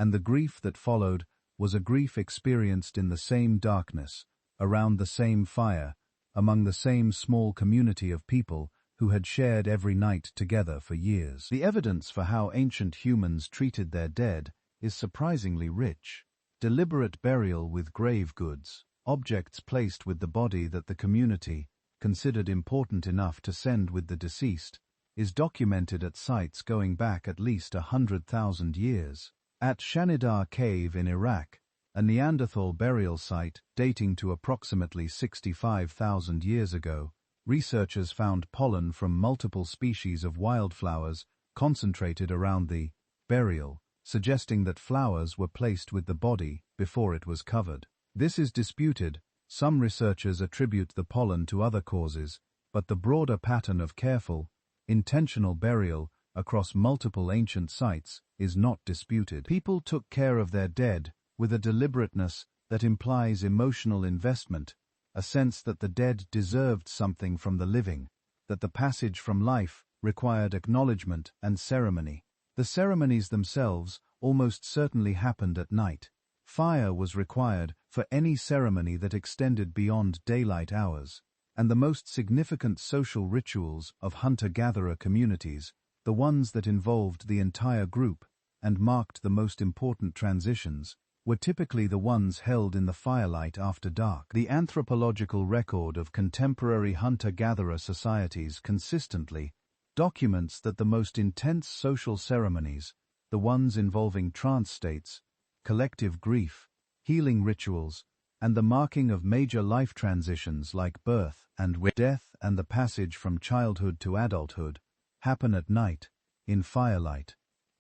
and the grief that followed was a grief experienced in the same darkness, around the same fire, among the same small community of people who had shared every night together for years. The evidence for how ancient humans treated their dead is surprisingly rich. Deliberate burial with grave goods, objects placed with the body that the community considered important enough to send with the deceased, is documented at sites going back at least 100,000 years. At Wonderwerk Cave in Iraq, a Neanderthal burial site dating to approximately 65,000 years ago, researchers found pollen from multiple species of wildflowers concentrated around the burial, suggesting that flowers were placed with the body before it was covered. This is disputed. Some researchers attribute the pollen to other causes, but the broader pattern of careful, intentional burial across multiple ancient sites is not disputed. People took care of their dead with a deliberateness that implies emotional investment, a sense that the dead deserved something from the living, that the passage from life required acknowledgement and ceremony. The ceremonies themselves almost certainly happened at night. Fire was required for any ceremony that extended beyond daylight hours, and the most significant social rituals of hunter-gatherer communities, the ones that involved the entire group and marked the most important transitions, were typically the ones held in the firelight after dark. The anthropological record of contemporary hunter-gatherer societies consistently documents that the most intense social ceremonies, the ones involving trance states, collective grief, healing rituals, and the marking of major life transitions like birth and death and the passage from childhood to adulthood, happen at night, in firelight,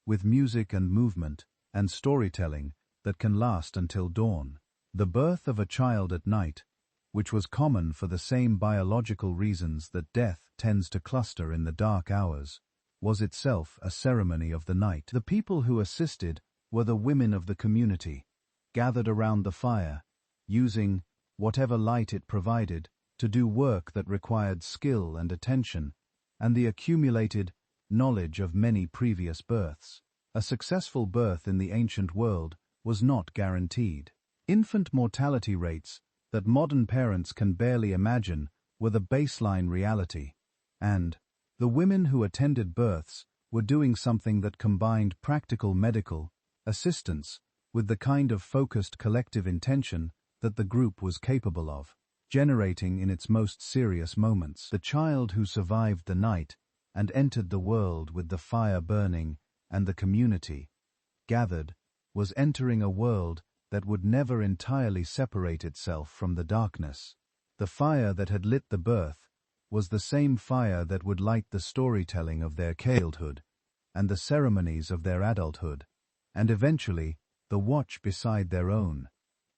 with music and movement and storytelling that can last until dawn. The birth of a child at night, which was common for the same biological reasons that death tends to cluster in the dark hours, was itself a ceremony of the night. The people who assisted were the women of the community, gathered around the fire, using whatever light it provided to do work that required skill and attention, and the accumulated knowledge of many previous births. A successful birth in the ancient world was not guaranteed. Infant mortality rates that modern parents can barely imagine were the baseline reality, and the women who attended births were doing something that combined practical medical assistance with the kind of focused collective intention that the group was capable of, generating in its most serious moments. The child who survived the night and entered the world with the fire burning and the community gathered was entering a world that would never entirely separate itself from the darkness. The fire that had lit the birth was the same fire that would light the storytelling of their childhood, and the ceremonies of their adulthood, and eventually the watch beside their own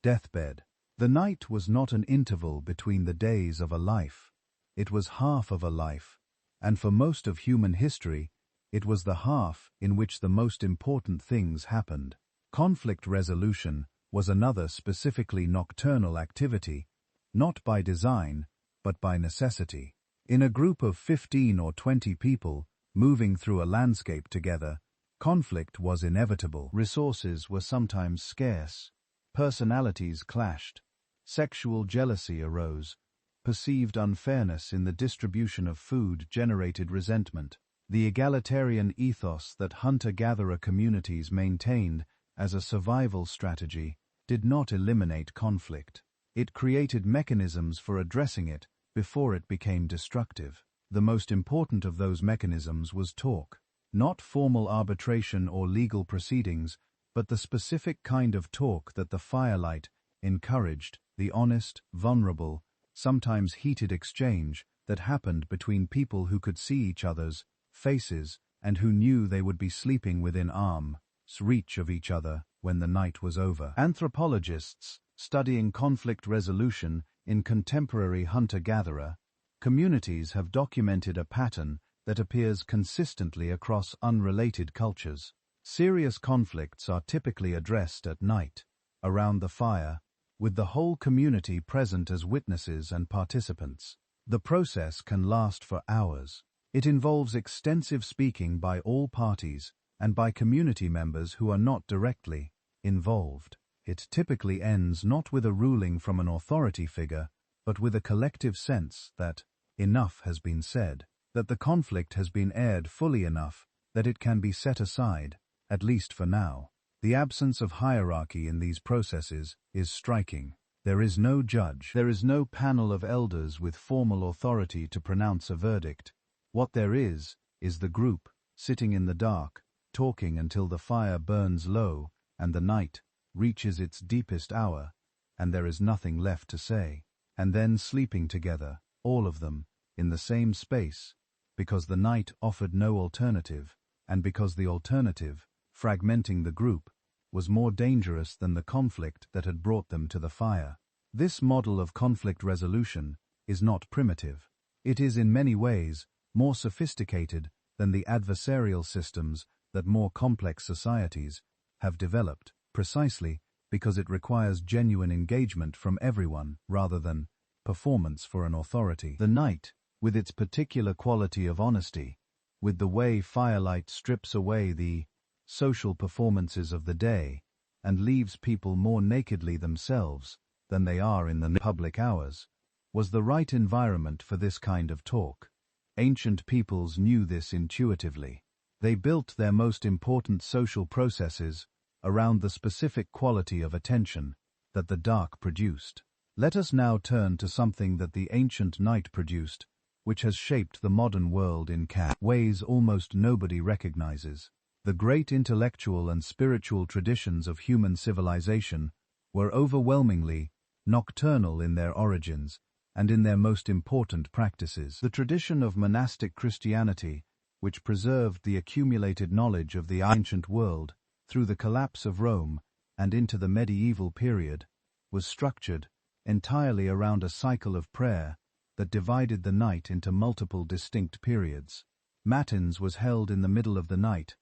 deathbed. The night was not an interval between the days of a life. It was half of a life, and for most of human history, it was the half in which the most important things happened. Conflict resolution was another specifically nocturnal activity, not by design, but by necessity. In a group of 15 or 20 people moving through a landscape together, conflict was inevitable. Resources were sometimes scarce. Personalities clashed. Sexual jealousy arose. Perceived unfairness in the distribution of food generated resentment. The egalitarian ethos that hunter-gatherer communities maintained as a survival strategy did not eliminate conflict. It created mechanisms for addressing it before it became destructive. The most important of those mechanisms was talk. Not formal arbitration or legal proceedings, but the specific kind of talk that the firelight encouraged, the honest, vulnerable, sometimes heated exchange that happened between people who could see each other's faces and who knew they would be sleeping within arm's reach of each other when the night was over. Anthropologists studying conflict resolution in contemporary hunter-gatherer communities have documented a pattern that appears consistently across unrelated cultures. Serious conflicts are typically addressed at night, around the fire, with the whole community present as witnesses and participants. The process can last for hours. It involves extensive speaking by all parties and by community members who are not directly involved. It typically ends not with a ruling from an authority figure, but with a collective sense that enough has been said, that the conflict has been aired fully enough that it can be set aside, at least for now. The absence of hierarchy in these processes is striking. There is no judge. There is no panel of elders with formal authority to pronounce a verdict. What there is the group, sitting in the dark, talking until the fire burns low and the night reaches its deepest hour, and there is nothing left to say, and then sleeping together, all of them, in the same space, because the night offered no alternative, and because the alternative, fragmenting the group, was more dangerous than the conflict that had brought them to the fire. This model of conflict resolution is not primitive. It is in many ways more sophisticated than the adversarial systems that more complex societies have developed, precisely because it requires genuine engagement from everyone rather than performance for an authority. The night, with its particular quality of honesty, with the way firelight strips away the social performances of the day and leaves people more nakedly themselves than they are in the public hours, was the right environment for this kind of talk. Ancient peoples knew this intuitively. They built their most important social processes around the specific quality of attention that the dark produced. Let us now turn to something that the ancient night produced, which has shaped the modern world in ways almost nobody recognizes. The great intellectual and spiritual traditions of human civilization were overwhelmingly nocturnal in their origins and in their most important practices. The tradition of monastic Christianity, which preserved the accumulated knowledge of the ancient world through the collapse of Rome and into the medieval period, was structured entirely around a cycle of prayer that divided the night into multiple distinct periods. Matins was held in the middle of the night,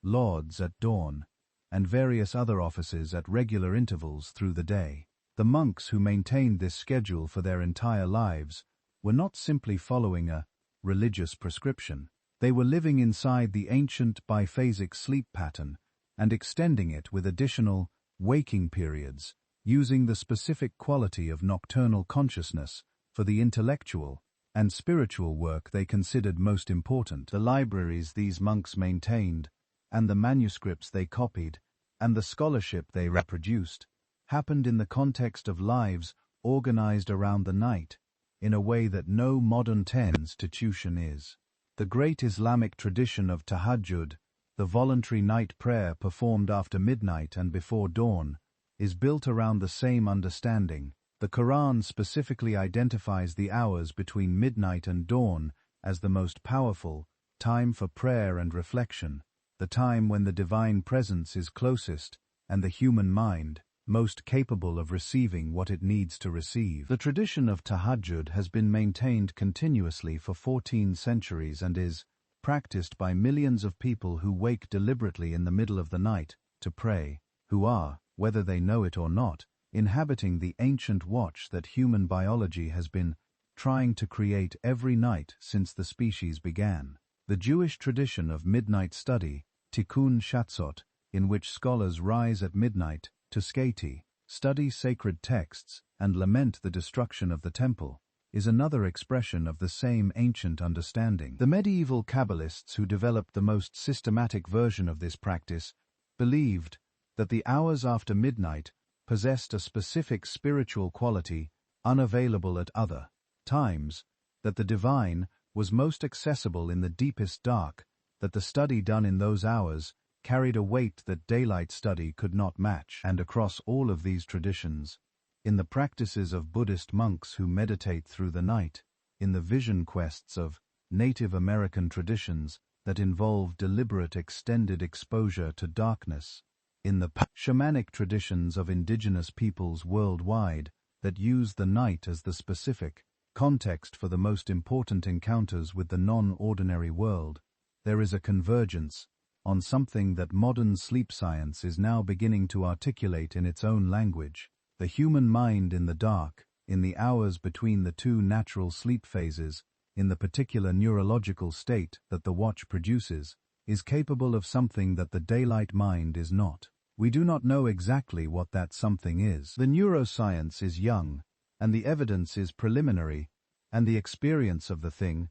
lauds at dawn, and various other offices at regular intervals through the day. The monks who maintained this schedule for their entire lives were not simply following a religious prescription. They were living inside the ancient biphasic sleep pattern and extending it with additional waking periods, using the specific quality of nocturnal consciousness for the intellectual and spiritual work they considered most important. The libraries these monks maintained, and the manuscripts they copied, and the scholarship they reproduced, happened in the context of lives organized around the night, in a way that no modern institution is. The great Islamic tradition of tahajjud, the voluntary night prayer performed after midnight and before dawn, is built around the same understanding, The Quran specifically identifies the hours between midnight and dawn as the most powerful time for prayer and reflection, the time when the divine presence is closest and the human mind most capable of receiving what it needs to receive. The tradition of tahajjud has been maintained continuously for 14 centuries and is practiced by millions of people who wake deliberately in the middle of the night to pray, who are, whether they know it or not, inhabiting the ancient watch that human biology has been trying to create every night since the species began. The Jewish tradition of midnight study, tikkun shatzot, in which scholars rise at midnight to skati, study sacred texts, and lament the destruction of the temple, is another expression of the same ancient understanding. The medieval Kabbalists who developed the most systematic version of this practice believed that the hours after midnight possessed a specific spiritual quality unavailable at other times, that the divine was most accessible in the deepest dark, that the study done in those hours carried a weight that daylight study could not match. And across all of these traditions, in the practices of Buddhist monks who meditate through the night, in the vision quests of Native American traditions that involve deliberate extended exposure to darkness, in the shamanic traditions of indigenous peoples worldwide that use the night as the specific context for the most important encounters with the non-ordinary world, there is a convergence on something that modern sleep science is now beginning to articulate in its own language. The human mind in the dark, in the hours between the two natural sleep phases, in the particular neurological state that the watch produces, is capable of something that the daylight mind is not. We do not know exactly what that something is. The neuroscience is young, and the evidence is preliminary, and the experience of the thing,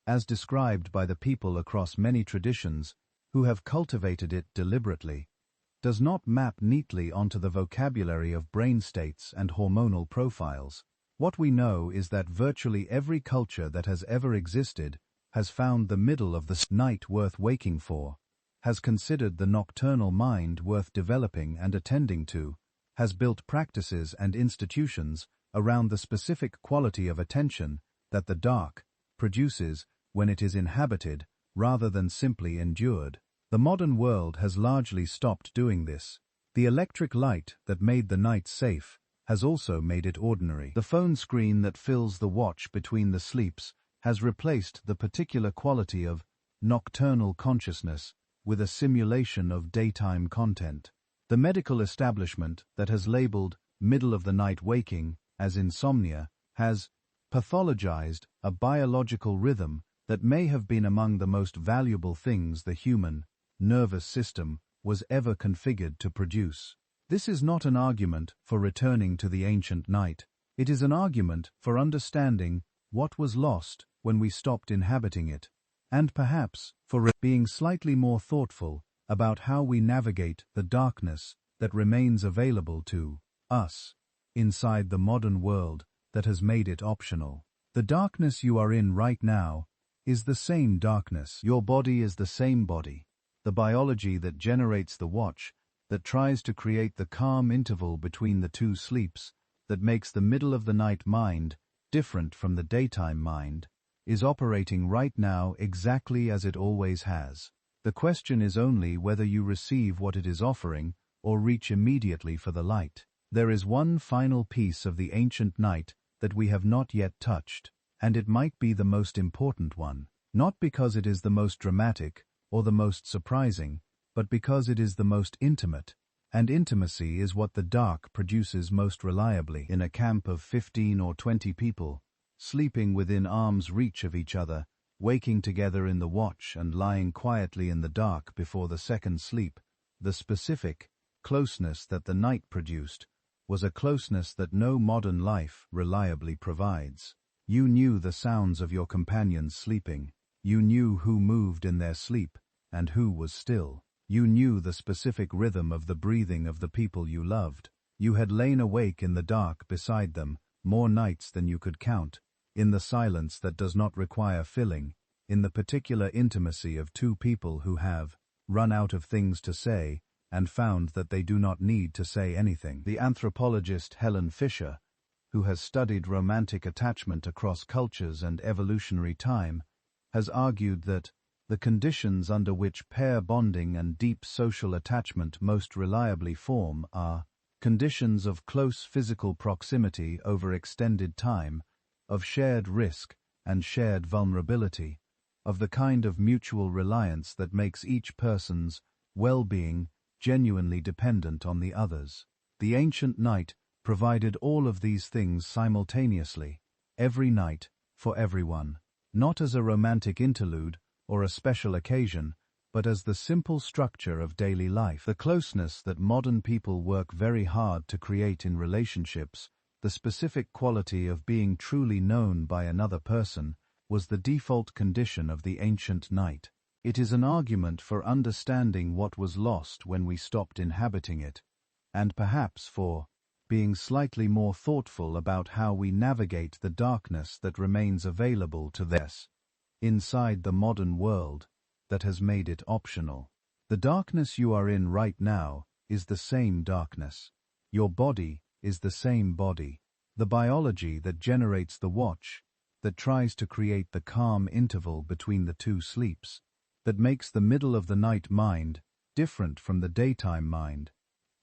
as described by the people across many traditions who have cultivated it deliberately, does not map neatly onto the vocabulary of brain states and hormonal profiles. What we know is that virtually every culture that has ever existed has found the middle of the night worth waking for, has considered the nocturnal mind worth developing and attending to, has built practices and institutions around the specific quality of attention that the dark produces when it is inhabited rather than simply endured. The modern world has largely stopped doing this. The electric light that made the night safe has also made it ordinary. The phone screen that fills the watch between the sleeps has replaced the particular quality of nocturnal consciousness with a simulation of daytime content. The medical establishment that has labeled middle-of-the-night waking as insomnia has pathologized a biological rhythm that may have been among the most valuable things the human nervous system was ever configured to produce. This is not an argument for returning to the ancient night. It is an argument for understanding what was lost when we stopped inhabiting it, and perhaps for being slightly more thoughtful about how we navigate the darkness that remains available to us inside the modern world that has made it optional. The darkness you are in right now is the same darkness. Your body is the same body. The biology that generates the watch, that tries to create the calm interval between the two sleeps, that makes the middle-of-the-night mind different from the daytime mind, is operating right now exactly as it always has. The question is only whether you receive what it is offering or reach immediately for the light. There is one final piece of the ancient night that we have not yet touched, and it might be the most important one, not because it is the most dramatic or the most surprising, but because it is the most intimate, and intimacy is what the dark produces most reliably. In a camp of 15 or 20 people, sleeping within arm's reach of each other, waking together in the watch and lying quietly in the dark before the second sleep, the specific closeness that the night produced was a closeness that no modern life reliably provides. You knew the sounds of your companions sleeping. You knew who moved in their sleep and who was still. You knew the specific rhythm of the breathing of the people you loved. You had lain awake in the dark beside them more nights than you could count, in the silence that does not require filling, in the particular intimacy of two people who have run out of things to say and found that they do not need to say anything. The anthropologist Helen Fisher who has studied romantic attachment across cultures and evolutionary time, has argued that the conditions under which pair bonding and deep social attachment most reliably form are conditions of close physical proximity over extended time, of shared risk and shared vulnerability, of the kind of mutual reliance that makes each person's well-being genuinely dependent on the others. The ancient night provided all of these things simultaneously, every night, for everyone, not as a romantic interlude or a special occasion, but as the simple structure of daily life. The closeness that modern people work very hard to create in relationships, the specific quality of being truly known by another person, was the default condition of the ancient night. It is an argument for understanding what was lost when we stopped inhabiting it, and perhaps for being slightly more thoughtful about how we navigate the darkness that remains available to us inside the modern world that has made it optional. The darkness you are in right now is the same darkness. Your body is the same body. The biology that generates the watch, that tries to create the calm interval between the two sleeps, that makes the middle of the night mind different from the daytime mind,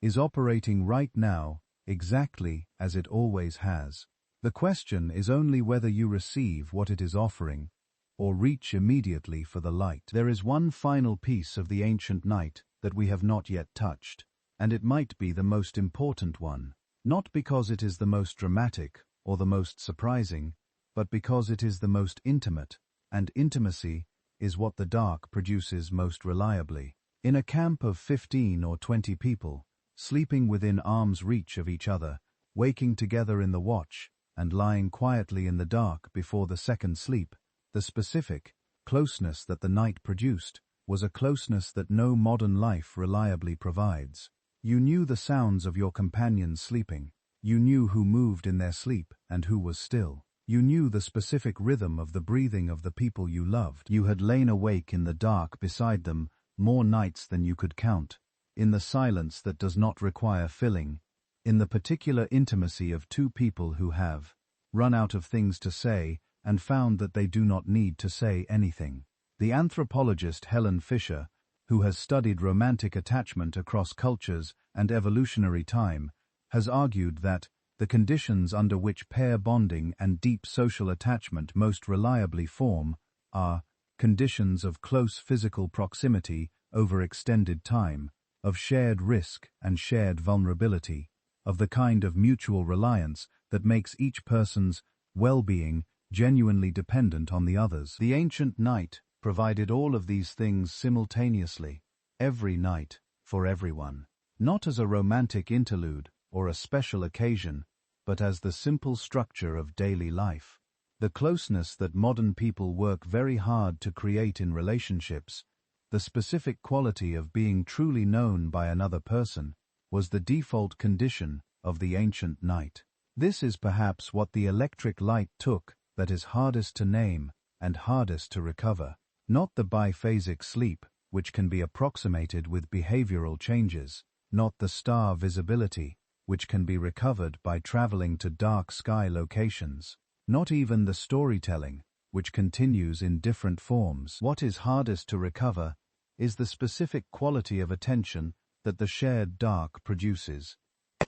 is operating right now exactly as it always has. The question is only whether you receive what it is offering, or reach immediately for the light. There is one final piece of the ancient night that we have not yet touched, and it might be the most important one, not because it is the most dramatic or the most surprising, but because it is the most intimate, and intimacy is what the dark produces most reliably. In a camp of 15 or 20 people, sleeping within arm's reach of each other, waking together in the watch, and lying quietly in the dark before the second sleep, the specific closeness that the night produced was a closeness that no modern life reliably provides. You knew the sounds of your companions sleeping. You knew who moved in their sleep and who was still. You knew the specific rhythm of the breathing of the people you loved. You had lain awake in the dark beside them more nights than you could count, in the silence that does not require filling, in the particular intimacy of two people who have run out of things to say and found that they do not need to say anything. The anthropologist Helen Fisher, who has studied romantic attachment across cultures and evolutionary time, has argued that the conditions under which pair bonding and deep social attachment most reliably form are conditions of close physical proximity over extended time, of shared risk and shared vulnerability, of the kind of mutual reliance that makes each person's well-being genuinely dependent on the others. The ancient night provided all of these things simultaneously, every night, for everyone, not as a romantic interlude or a special occasion, but as the simple structure of daily life. The closeness that modern people work very hard to create in relationships, the specific quality of being truly known by another person, was the default condition of the ancient night. This is perhaps what the electric light took that is hardest to name and hardest to recover, not the biphasic sleep, which can be approximated with behavioral changes, not the star visibility, which can be recovered by traveling to dark sky locations, not even the storytelling, which continues in different forms. What is hardest to recover is the specific quality of attention that the shared dark produces.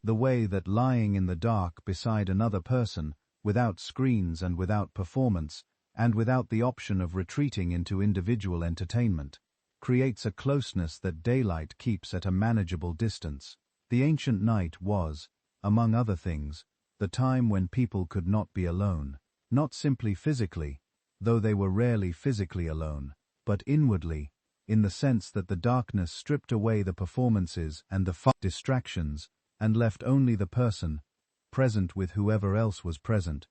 The way that lying in the dark beside another person, without screens and without performance, and without the option of retreating into individual entertainment, creates a closeness that daylight keeps at a manageable distance. The ancient night was, among other things, the time when people could not be alone, not simply physically, though they were rarely physically alone, but inwardly, in the sense that the darkness stripped away the performances and the distractions, and left only the person, present with whoever else was present,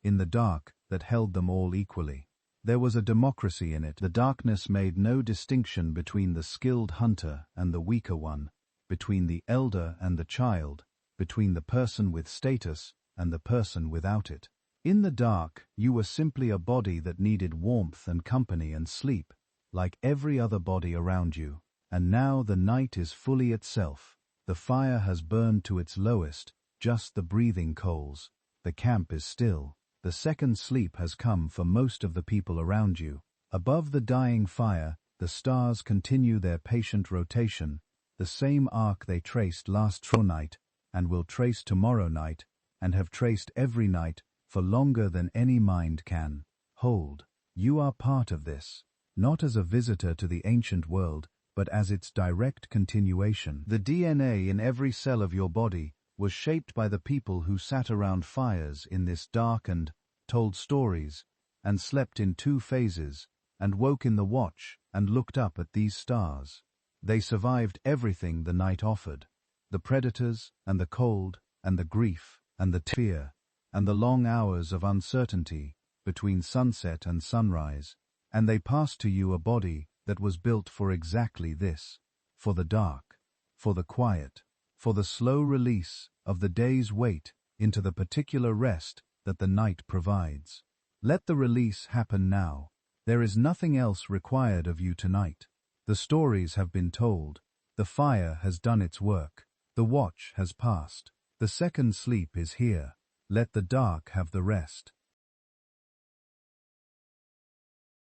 in the dark that held them all equally. There was a democracy in it. The darkness made no distinction between the skilled hunter and the weaker one, between the elder and the child, between the person with status and the person without it. In the dark, you were simply a body that needed warmth and company and sleep, like every other body around you. And now the night is fully itself. The fire has burned to its lowest, just the breathing coals. The camp is still. The second sleep has come for most of the people around you. Above the dying fire, the stars continue their patient rotation, the same arc they traced last night, and will trace tomorrow night, and have traced every night for longer than any mind can hold. You are part of this, not as a visitor to the ancient world, but as its direct continuation. The DNA in every cell of your body was shaped by the people who sat around fires in this darkened, told stories, and slept in 2 phases, and woke in the watch and looked up at these stars. They survived everything the night offered, the predators and the cold and the grief and the fear and the long hours of uncertainty between sunset and sunrise, and they passed to you a body that was built for exactly this, for the dark, for the quiet, for the slow release of the day's weight into the particular rest that the night provides. Let the release happen now. There is nothing else required of you tonight. The stories have been told. The fire has done its work. The watch has passed. The second sleep is here. Let the dark have the rest.